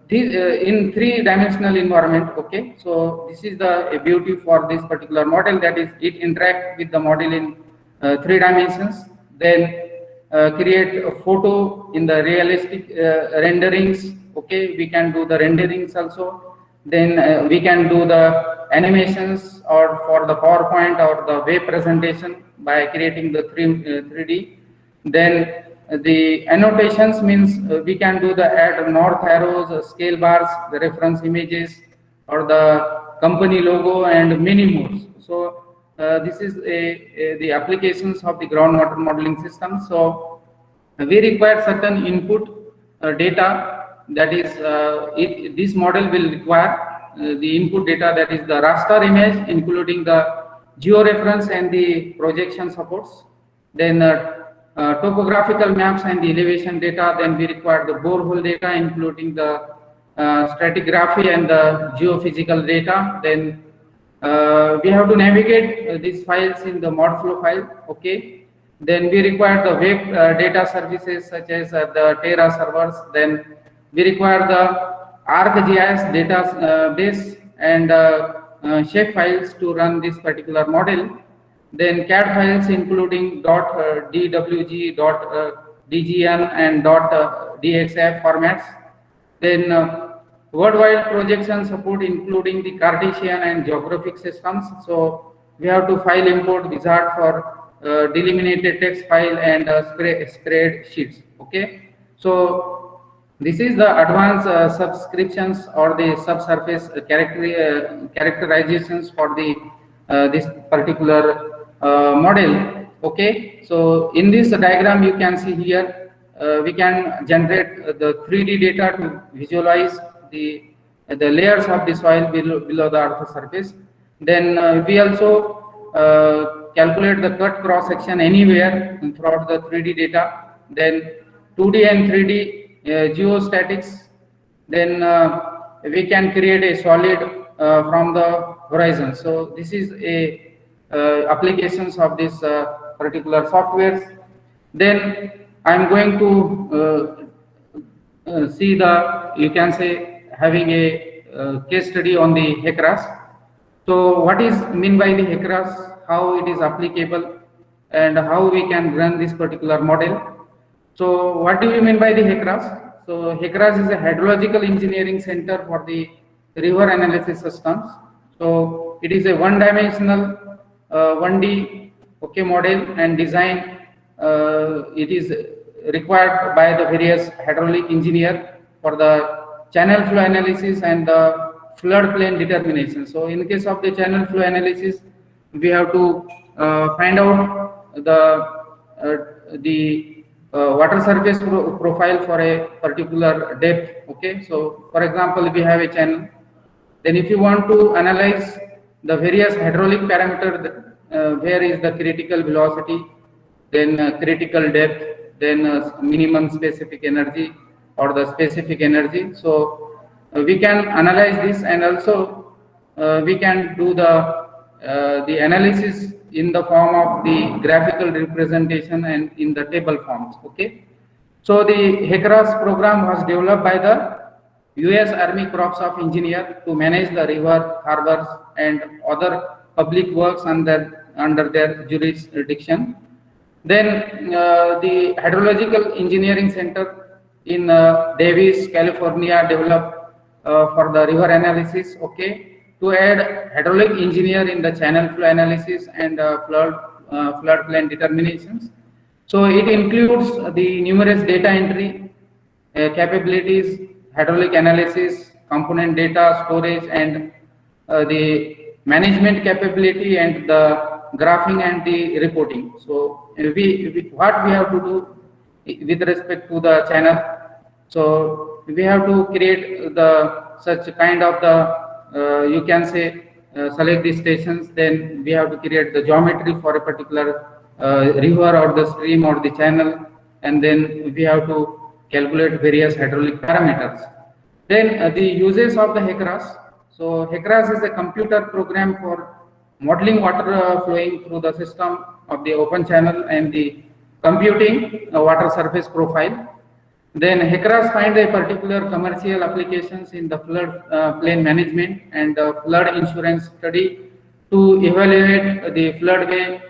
Speaker 1: in 3-dimensional environment. Okay, so this is the beauty for this particular model, that is it interact with the model in 3 dimensions, then create a photo in the realistic renderings. Okay, we can do the renderings also. Then we can do the animations or for the PowerPoint or the web presentation by creating the 3D. Then the annotations means we can do the add north arrows, scale bars, the reference images, or the company logo, and many more. So this is the applications of the groundwater modeling system. So we require certain input data that is, this model will require the input data, that is the raster image, including the georeference and the projection supports. Then topographical maps and the elevation data. Then we require the borehole data, including the stratigraphy and the geophysical data. Then we have to navigate these files in the ModFlow file. Okay. Then we require the web data services such as the Terra servers. Then we require the ArcGIS database and shape files to run this particular model. Then CAD files including .dwg, .dgn and .dxf formats. Then worldwide projection support including the Cartesian and geographic systems. So we have to file import wizard for delimited text file and spreadsheets. Okay, so this is the advanced subscriptions or the subsurface characterizations for the this particular model. Okay, so in this diagram you can see here we can generate the 3D data to visualize the layers of the soil below the earth surface. Then we also calculate the cut cross section anywhere throughout the 3D data. Then 2D and 3D geostatics. Then we can create a solid from the horizon. So this is a applications of this particular softwares. Then I'm going to see the, you can say, having a case study on the HECRAS. So what is mean by the HECRAS, how it is applicable, and how we can run this particular model. So what do you mean by the HECRAS? So HECRAS is a hydrological engineering center for the river analysis systems. So it is a one-dimensional 1D okay model and design. It is required by the various hydraulic engineer for the channel flow analysis and the floodplain determination. So in case of the channel flow analysis, we have to find out the water surface profile for a particular depth. Okay, so for example, we have a channel. Then if you want to analyze the various hydraulic parameters, where is the critical velocity, then critical depth, then minimum specific energy or the specific energy. So we can analyze this, and also we can do the analysis in the form of the graphical representation and in the table forms. Okay, so the HECRAS program was developed by the US Army Corps of Engineers to manage the river, harbors and other public works under their jurisdiction. Then the Hydrological Engineering Center in Davis, California developed for the river analysis. Okay, to add hydraulic engineer in the channel flow analysis and floodplain determinations. So it includes the numerous data entry capabilities, hydraulic analysis, component data storage, and the management capability and the graphing and the reporting. So what we have to do with respect to the channel. So we have to create the such kind of the you can say select the stations. Then we have to create the geometry for a particular river or the stream or the channel, and then we have to calculate various hydraulic parameters. Then the uses of the HECRAS. So HECRAS is a computer program for modeling water flowing through the system of the open channel and the computing a water surface profile. Then HECRAS find a particular commercial applications in the flood plain management and flood insurance study to evaluate the floodway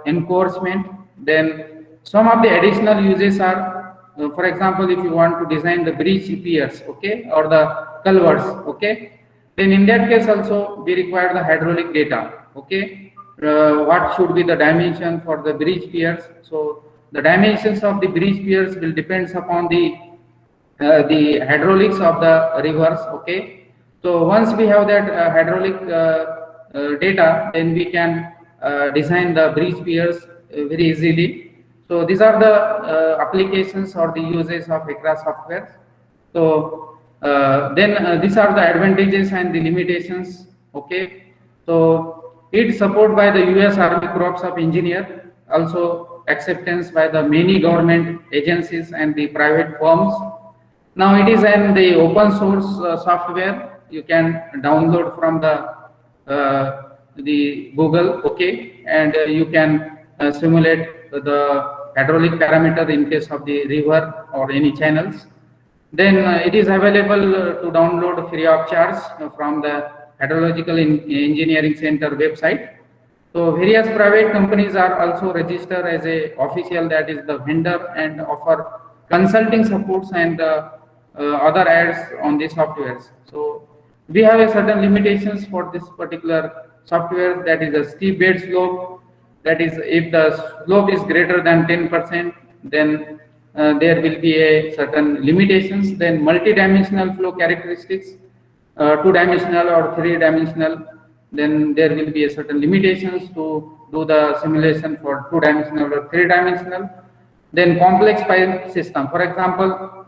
Speaker 1: enforcement. Then some of the additional uses are, for example, if you want to design the bridge piers, okay, or the culverts, okay, then in that case also we require the hydraulic data. Okay, what should be the dimension for the bridge piers? So the dimensions of the bridge piers will depends upon the hydraulics of the rivers. Okay, so once we have that hydraulic data, then we can design the bridge piers very easily. So these are the applications or the uses of HECRAS software. So then these are the advantages and the limitations. Okay, so it's supported by the US Army Corps of Engineer, also acceptance by the many government agencies and the private firms. Now it is an the open source software you can download from the Google, okay, and you can simulate the hydraulic parameter in case of the river or any channels. Then it is available to download free of charge from the Hydrological Engineering Center website. So various private companies are also registered as a official, that is the vendor, and offer consulting supports and other ads on the softwares. So we have a certain limitations for this particular software, that is a steep bed slope. That is, if the slope is greater than 10%, then there will be a certain limitations. Then multi-dimensional flow characteristics, 2-dimensional or 3-dimensional, then there will be a certain limitations to do the simulation for 2-dimensional or 3-dimensional. Then complex pipe system, for example,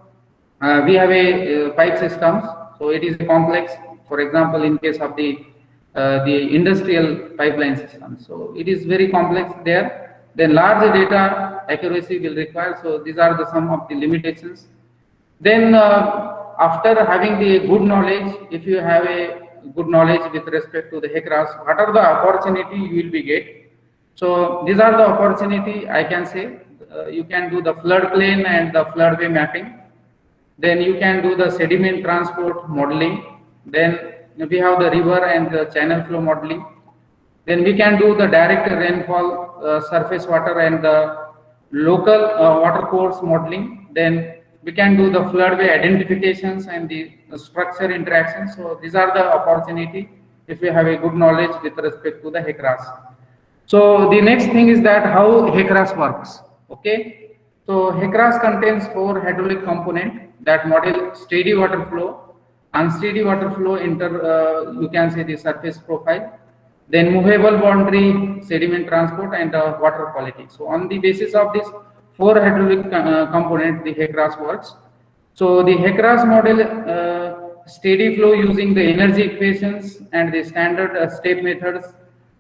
Speaker 1: we have a pipe systems, so it is complex. For example, in case of the industrial pipeline system, so it is very complex there. Then large data accuracy will require. So these are the some of the limitations. Then after having the good knowledge, if you have a good knowledge with respect to the HECRAS, what are the opportunity you will be get? So these are the opportunity I can say. You can do the floodplain and the floodway mapping. Then you can do the sediment transport modeling. Then we have the river and the channel flow modeling. Then we can do the direct rainfall, surface water and the local water course modeling. Then we can do the floodway identifications and the structure interactions. So these are the opportunity if we have a good knowledge with respect to the HECRAS. So the next thing is that how HECRAS works. Okay, so HECRAS contains 4 hydraulic components that model steady water flow, unsteady water flow, you can say the surface profile, then movable boundary, sediment transport, and water quality. So on the basis of this 4 hydraulic component, the HECRAS works. So the HECRAS model steady flow using the energy equations and the standard step methods,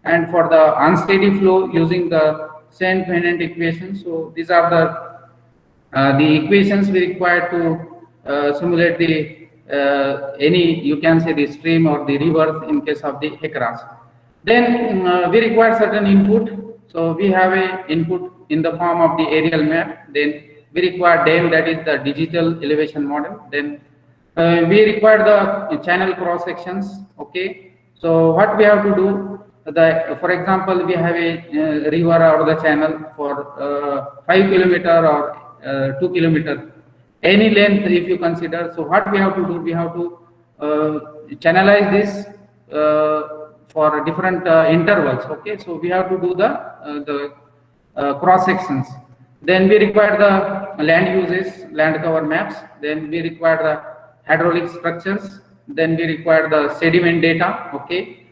Speaker 1: and for the unsteady flow using the Saint-Venant equations. So these are the equations we require to simulate the any, you can say, the stream or the rivers in case of the HECRAS. Then we require certain input. So we have a input in the form of the aerial map. Then we require DEM, that is the digital elevation model. Then we require the channel cross sections. Okay, so what we have to do, for example, we have a river or the channel for 5 kilometer or 2 kilometer, any length if you consider. So what we have to do, we have to channelize this for different intervals. Okay, so we have to do the cross sections. Then we require the land uses, land cover maps. Then we require the hydraulic structures. Then we require the sediment data. Okay,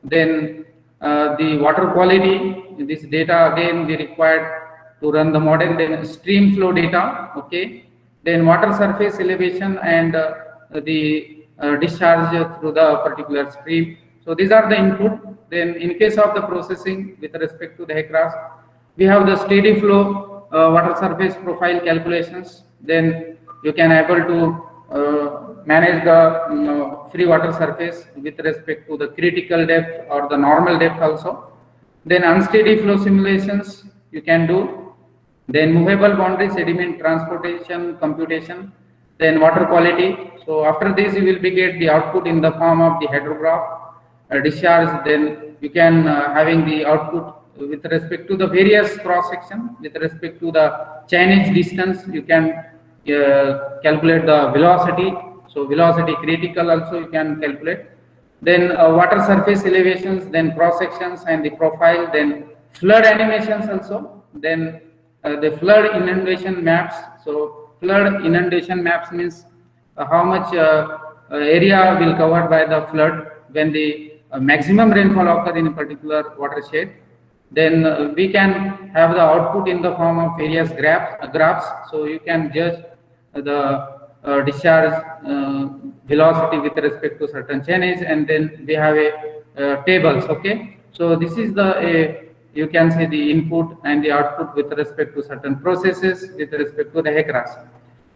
Speaker 1: then the water quality, this data again we required to run the model. Then stream flow data. Okay, then water surface elevation and the discharge through the particular stream. So these are the input. Then in case of the processing with respect to the HECRAS, we have the steady flow water surface profile calculations. Then you can able to manage the free water surface with respect to the critical depth or the normal depth also. Then unsteady flow simulations you can do. Then movable boundary, sediment transportation computation. Then water quality. So after this you will be get the output in the form of the hydrograph discharge. Then you can having the output with respect to the various cross section, with respect to the chainage distance. You can calculate the velocity. So velocity critical also you can calculate. Then water surface elevations, then cross sections and the profile, then flood animations also. Then the flood inundation maps. So flood inundation maps means how much area will covered by the flood when the maximum rainfall occur in a particular watershed. Then we can have the output in the form of various graphs. So you can judge the discharge velocity with respect to certain channels, and then we have a tables. Okay, so this is the you can say the input and the output with respect to certain processes with respect to the HECRAS.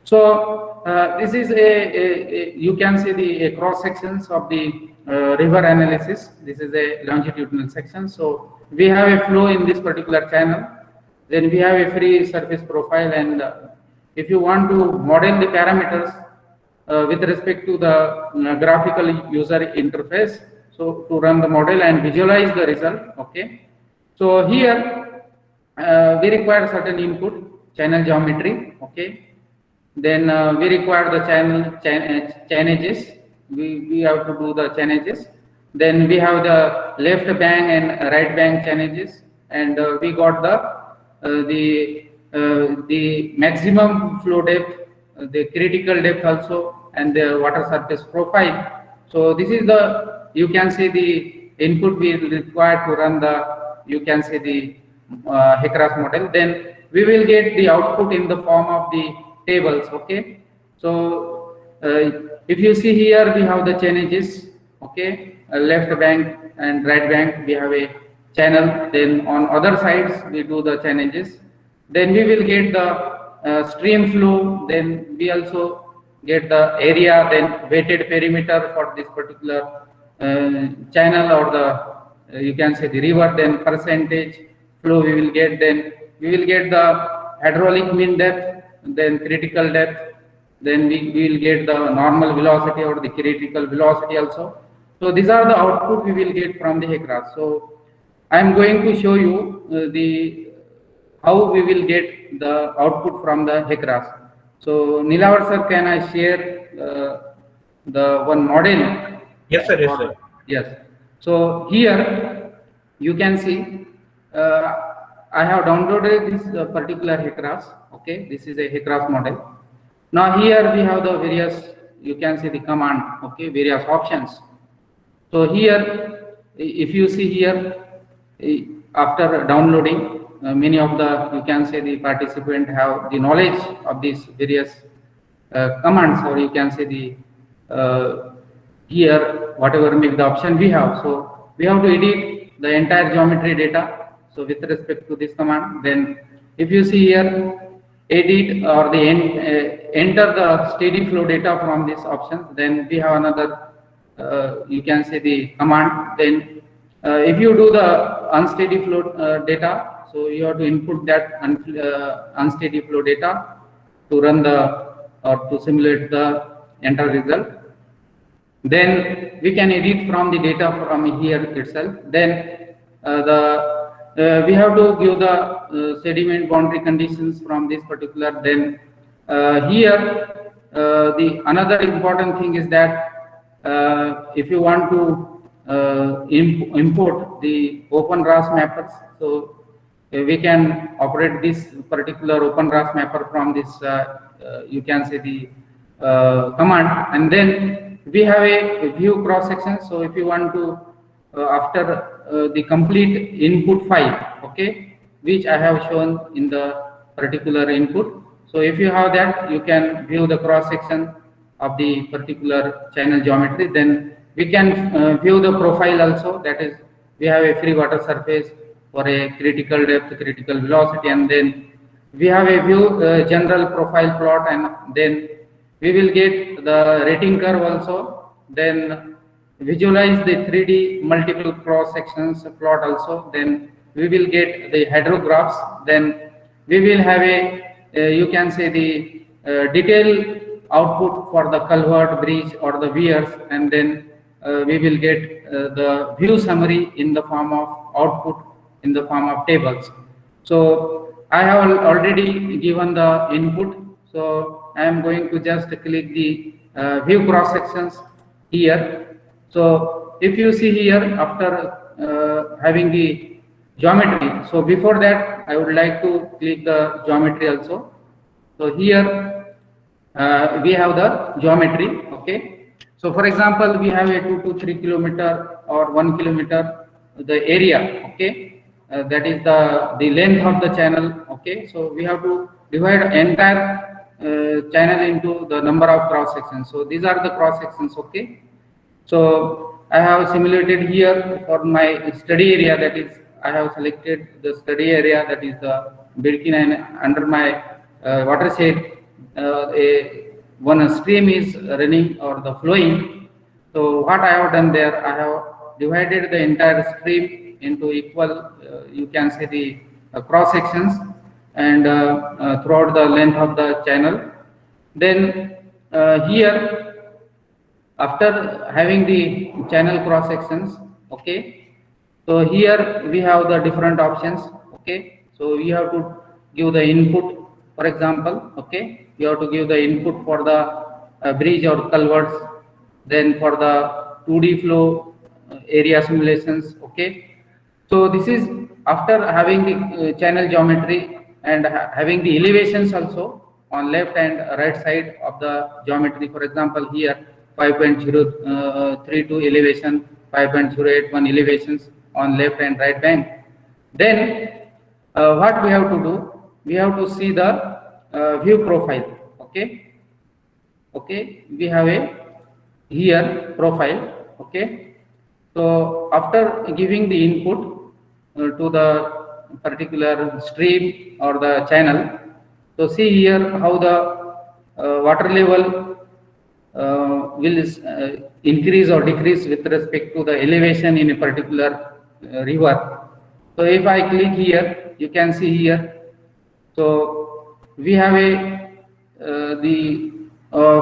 Speaker 1: So this is a you can say the cross sections of the river analysis. This is a longitudinal section. So we have a flow in this particular channel. Then we have a free surface profile, and if you want to model the parameters with respect to the graphical user interface, so to run the model and visualize the result. Okay, so here we require certain input channel geometry. Okay, then we require the changes. We have to do the changes. Then we have the left bank and right bank changes, and we got the maximum flow depth, the critical depth also, and the water surface profile. So this is the, you can say, the input we require to run the, you can say, the HECRAS model. Then we will get the output in the form of the tables. Okay, so if you see here, we have the changes. Okay, left bank and right bank, we have a channel. Then on other sides we do the changes. Then we will get the stream flow. Then we also get the area, then weighted perimeter for this particular channel or the you can say the river. Then percentage flow we will get. Then we will get the hydraulic mean depth, then critical depth. Then we will get the normal velocity or the critical velocity also. So these are the output we will get from the HECRAS. So I am going to show you how we will get the output from the HECRAS. So Nilavar sir, can I share the one model?
Speaker 2: Yes sir, yes sir.
Speaker 1: Yes. So here you can see I have downloaded this particular HECRAS. Okay, this is a HECRAS model. Now here we have the various, you can see the command. Okay, various options. So here, if you see here, after downloading, many of the, you can say, the participant have the knowledge of these various commands, or you can say the here whatever make the option we have. So we have to edit the entire geometry data. So with respect to this command, then if you see here, edit or the enter the steady flow data from this option, then we have another you can say the command. Then if you do the unsteady flow data, so you have to input that unsteady flow data to run the or to simulate the enter result. Then we can edit from the data from here itself. Then we have to give the sediment boundary conditions from this particular. Then here the another important thing is that if you want to import the OpenRAS mappers, so we can operate this particular OpenRAS mapper from this you can say the command. And then we have a view cross section. So if you want to after the complete input file, okay, which I have shown in the particular input. So if you have that, you can view the cross section of the particular channel geometry. Then we can view the profile also. That is, we have a free water surface for a critical depth, critical velocity, and then we have a view general profile plot, and then we will get the rating curve also. Then visualize the 3D multiple cross sections plot also. Then we will get the hydrographs. Then we will have a you can say the detailed output for the culvert, bridge, or the weirs, and then we will get the view summary in the form of output in the form of tables. So I have already given the input. So I am going to just click the view cross sections here. So if you see here, after having the geometry, so before that I would like to click the geometry also. So here we have the geometry. Okay, so for example, we have a 2 to 3 kilometer or 1 kilometer the area. Okay, that is the length of the channel. Okay, so we have to divide entire channel into the number of cross sections. So these are the cross sections. Okay. So I have simulated here for my study area, that is I have selected the study area, that is the Bidkin, and under my watershed one stream is running or the flowing. So what I have done there, I have divided the entire stream into equal, you can say the cross sections, and throughout the length of the channel. Then here, after having the channel cross sections, okay, so here we have the different options. Okay, so we have to give the input, for example. Okay, you have to give the input for the bridge or culverts, then for the 2D flow area simulations. Okay, so this is after having the channel geometry and having the elevations also on left and right side of the geometry. For example, here 5.032 elevation, 5.081 elevations on left and right bank. Then what we have to do? We have to see the view profile. Okay, okay, we have a here profile. Okay, so after giving the input to the particular stream or the channel, so see here how the water level will increase or decrease with respect to the elevation in a particular river. So if I click here, you can see here. So we have a the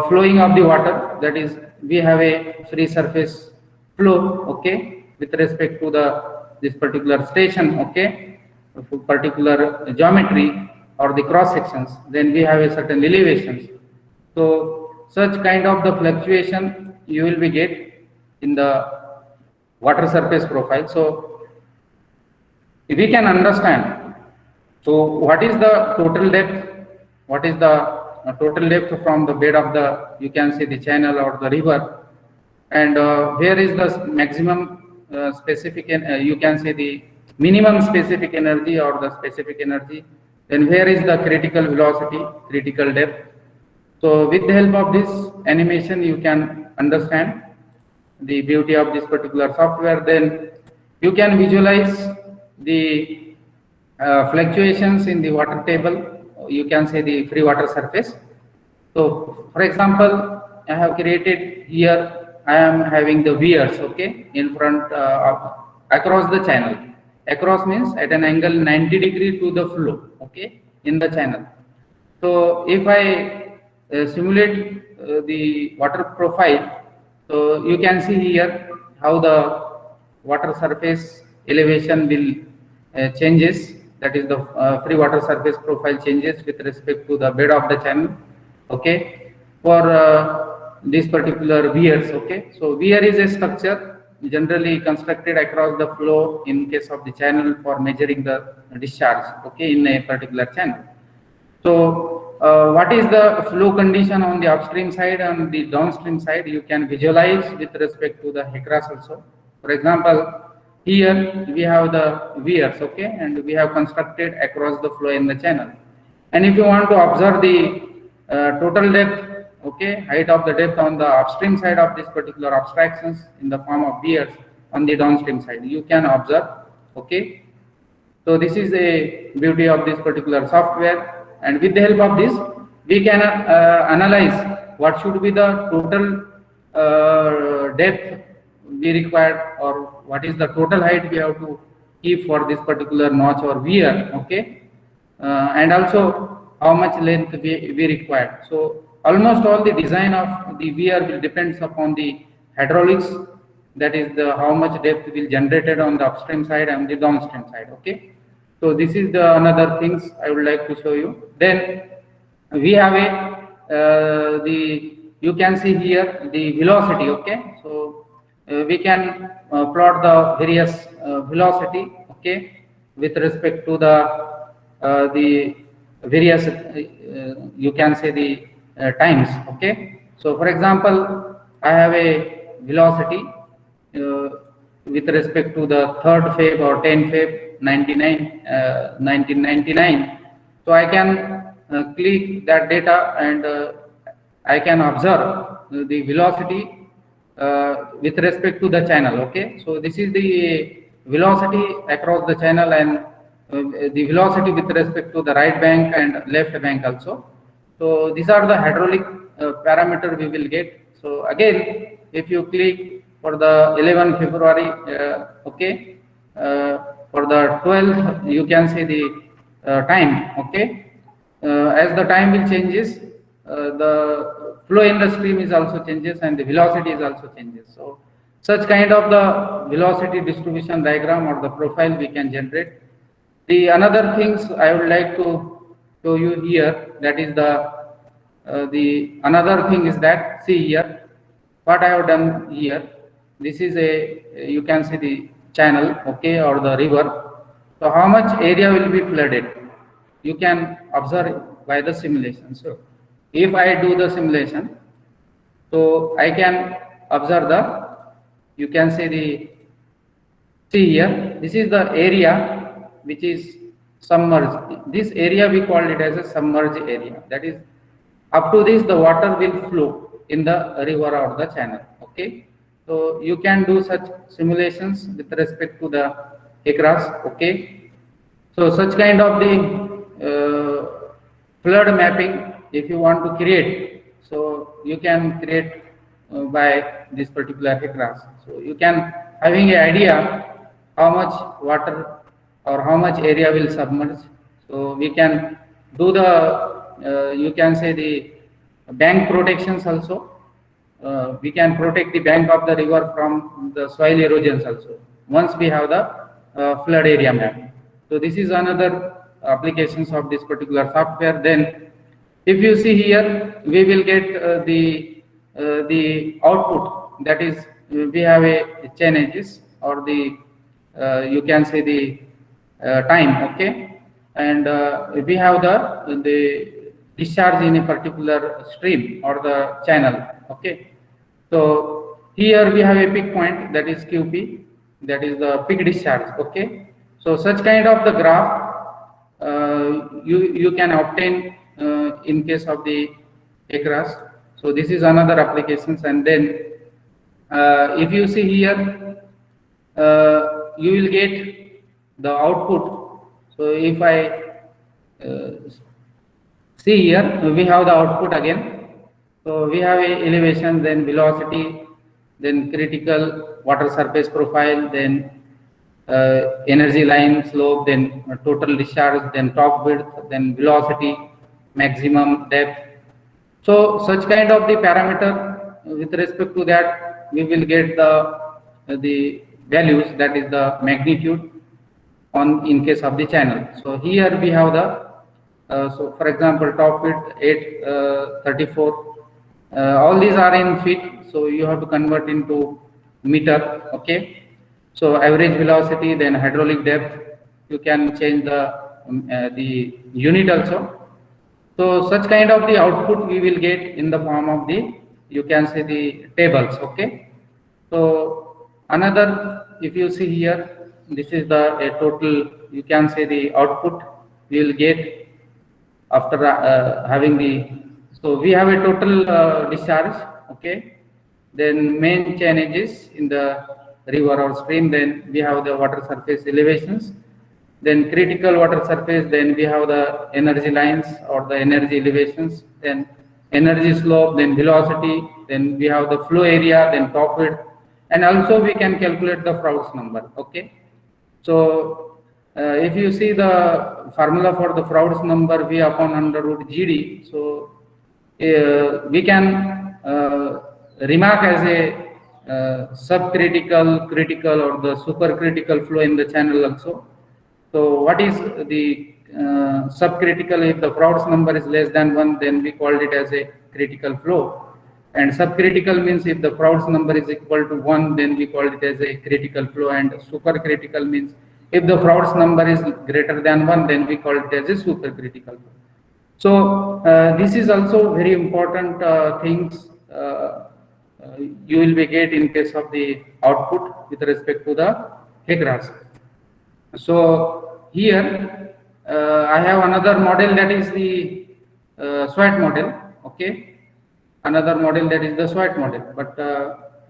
Speaker 1: flowing of the water, that is we have a free surface flow. Okay, with respect to the this particular station. Okay, particular geometry or the cross sections. Then we have a certain elevations. So such kind of the fluctuation you will be get in the water surface profile. So if we can understand, so what is the total depth, what is the total depth from the bed of the, you can say the channel or the river, and where is the maximum specific, you can say the minimum specific energy or the specific energy, then where is the critical velocity, critical depth. So with the help of this animation you can understand the beauty of this particular software. Then you can visualize the fluctuations in the water table, you can say the free water surface. So for example, I have created here, I am having the weirs, okay, in front across the channel. Across means at an angle 90 degree to the flow, okay, in the channel. So if I simulate the water profile, so you can see here how the water surface elevation will changes, that is the free water surface profile changes with respect to the bed of the channel. Okay, for this particular weirs. Okay, so weir is a structure generally constructed across the flow in case of the channel for measuring the discharge, okay, in a particular channel. So what is the flow condition on the upstream side and the downstream side, you can visualize with respect to the HECRAS also. For example, here we have the weirs, okay, and we have constructed across the flow in the channel. And if you want to observe the total depth, okay, height of the depth on the upstream side of this particular abstractions in the form of weirs on the downstream side, you can observe. Okay, so this is a beauty of this particular software, and with the help of this we can analyze what should be the total depth we required, or what is the total height we have to keep for this particular notch or weir. Okay, and also how much length we require. So almost all the design of the weir will depends upon the hydraulics, that is the how much depth will generated on the upstream side and the downstream side. Okay, so this is the another things I would like to show you. Then we have a you can see here the velocity. Okay, so we can plot the various velocity, okay, with respect to the various you can say the times. Okay, so for example, I have a velocity with respect to the 3rd Feb or 10 Feb 1999. So I can click that data and I can observe the velocity with respect to the channel. Okay, so this is the velocity across the channel and the velocity with respect to the right bank and left bank also. So these are the hydraulic parameter we will get. So again, if you click for the 11 February, okay, for the 12th, you can see the time. Okay, as the time will changes, the flow in the stream is also changes and the velocity is also changes. So such kind of the velocity distribution diagram or the profile we can generate. The another things I would like to show you here, that is the another thing is that, see here what I have done here. This is a, you can see the channel, okay, or the river. So how much area will be flooded? You can observe by the simulation. So if I do the simulation, so I can observe the, you can see here, this is the area which is submerged. This area we call it as a submerged area. That is, up to this the water will flow in the river or the channel. Okay, so you can do such simulations with respect to the across. Okay, so such kind of the flood mapping, if you want to create, so you can create by this particular across. So you can having an idea how much water or how much area will submerge. So we can do the you can say the bank protections also. We can protect the bank of the river from the soil erosions also once we have the flood area map. So this is another applications of this particular software. Then if you see here, we will get the output, that is we have a chain edges or the you can say the time. Okay, and we have the discharge in a particular stream or the channel. Okay, so here we have a peak point, that is QP, that is the peak discharge. Okay, so such kind of the graph you can obtain in case of the across. So this is another applications. And then if you see here, you will get the output. So if I see here, we have the output again. So we have a elevation, then velocity, then critical water surface profile, then energy line slope, then total discharge, then top width, then velocity, maximum depth. So such kind of the parameter, with respect to that, we will get the values, that is the magnitude on in case of the channel. So here we have the so for example top width 834. All these are in feet, so you have to convert into meter. Okay, so average velocity, then hydraulic depth, you can change the unit also. So such kind of the output we will get in the form of the, you can say the tables. Okay, so another, if you see here, this is the a total, you can say the output we will get after having the, so we have a total discharge. Okay, then main chain edges in the river or stream, then we have the water surface elevations, then critical water surface, then we have the energy lines or the energy elevations, then energy slope, then velocity, then we have the flow area, then top width, and also we can calculate the Froude number. Okay, so if you see the formula for the Froude number, V upon under root GD, so we can remark as a subcritical, critical, or the supercritical flow in the channel also. So what is the subcritical? If the Froude number is less than 1, then we called it as a critical flow. And subcritical means if the Froude number is equal to 1, then we call it as a critical flow. And supercritical means if the Froude number is greater than 1, then we call it as a supercritical flow. So this is also very important things you will be get in case of the output with respect to the across. So here I have another model, that is the SWOT model. Okay, another model, that is the SWOT model. But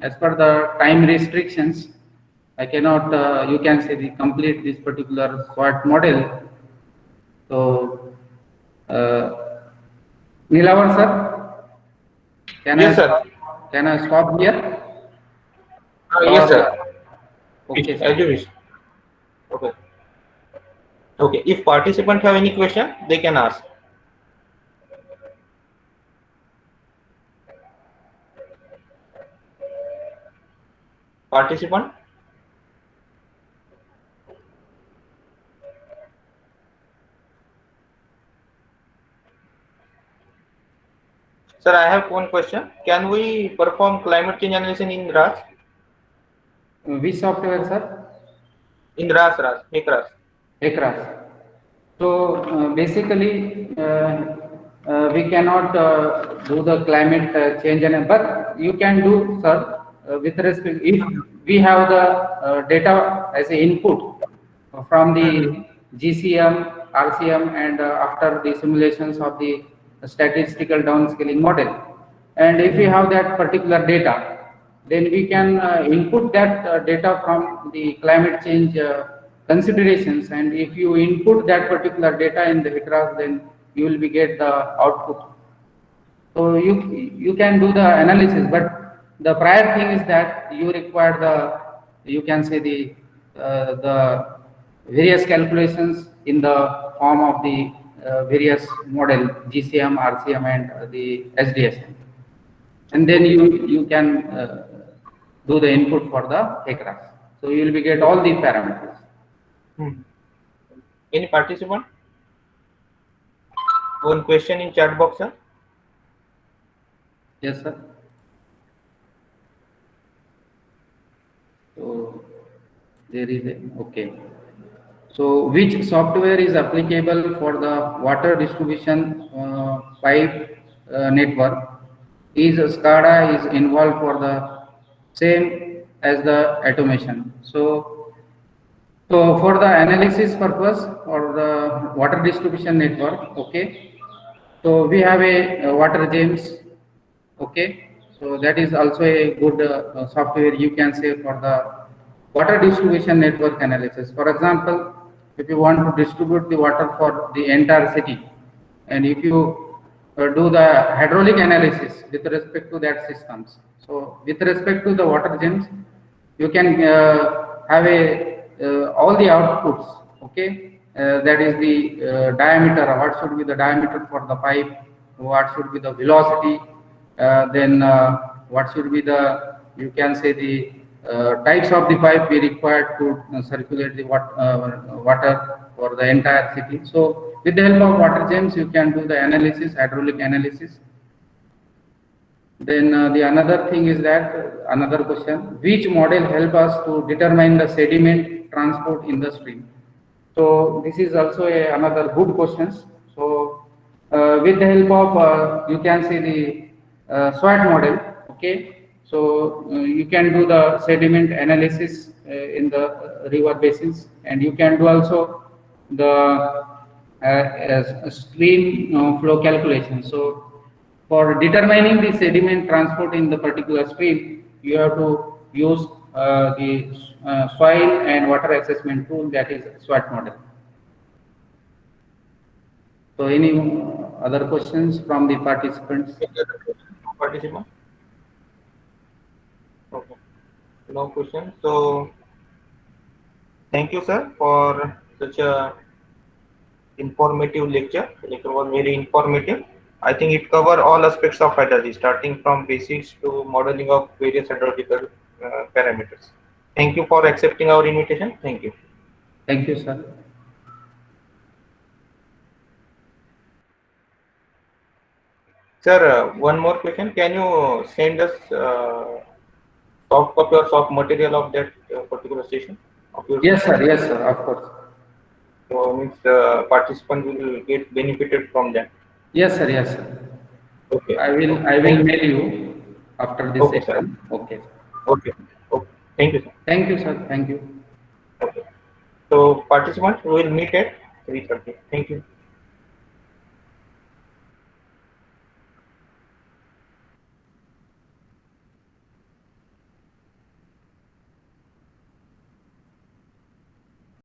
Speaker 1: as per the time restrictions, I cannot. You can say the complete this particular SWOT model. So, Nilavar sir,
Speaker 2: Yes, sir.
Speaker 1: Can I stop here?
Speaker 2: Yes,
Speaker 1: Or,
Speaker 2: sir.
Speaker 1: okay,
Speaker 2: As you
Speaker 1: sir.
Speaker 2: wish. Okay. Okay. If participants have any question, they can ask. Participant. Sir, I have one question. Can we perform climate change analysis in RAS?
Speaker 1: Which software, sir?
Speaker 2: In RAS, HEC-RAS.
Speaker 1: HEC-RAS. So basically, we cannot do the climate change, but you can do, sir, with respect, if we have the data as an input from the GCM, RCM, and after the simulations of the statistical downscaling model, and if we have that particular data, then we can input that data from the climate change considerations, and if you input that particular data in the HEC-RAS, then you will be get the output. So you can do the analysis, but the prior thing is that you require the, you can say the various calculations in the form of the various model GCM, RCM, and the SDSM, and then you can do the input for the HEC-RAS. So you will be get all the parameters.
Speaker 2: Any participant? One question in chat box, sir.
Speaker 1: Yes, sir. So there is a, okay. So which software is applicable for the water distribution pipe network? Is SCADA is involved for the same as the automation? So for the analysis purpose or the water distribution network, okay. So we have a water James, okay. So that is also a good software, you can say, for the water distribution network analysis. For example, if you want to distribute the water for the entire city, and if you do the hydraulic analysis with respect to that systems. So with respect to the water James, you can have a all the outputs, okay. That is the diameter, what should be the diameter for the pipe, what should be the velocity, then what should be the, you can say, the types of the pipe we required to circulate the water for the entire city. So with the help of water James, you can do the analysis, hydraulic analysis. Then the another thing is that, another question, which model help us to determine the sediment transport in the stream? So this is also another good questions. So with the help of, you can say, the SWOT model, okay. So you can do the sediment analysis in the river basins, and you can do also the stream flow calculation. So for determining the sediment transport in the particular stream, you have to use the soil and water assessment tool, that is SWOT model. So any other questions from the participants?
Speaker 2: Participant? Okay. No question. So thank you, sir, for such a informative lecture. The lecture was very informative. I think it covered all aspects of hydrology, starting from basics to modeling of various hydrological parameters. Thank you for accepting our invitation. Thank you.
Speaker 1: Thank you, sir.
Speaker 2: Sir, one more question. Can you send us soft copy or soft material of that particular session? Of your
Speaker 1: Yes, sir. Yes, sir. Of course.
Speaker 2: So means participant will get benefited from that.
Speaker 1: Yes, sir. Yes, sir.
Speaker 2: Okay.
Speaker 1: I will mail you after this
Speaker 2: Okay,
Speaker 1: session.
Speaker 2: sir.
Speaker 1: Okay.
Speaker 2: Okay. Okay. Thank you, sir.
Speaker 1: Thank you, sir. Thank you.
Speaker 2: Okay. So participants will meet at 3:30. Thank you.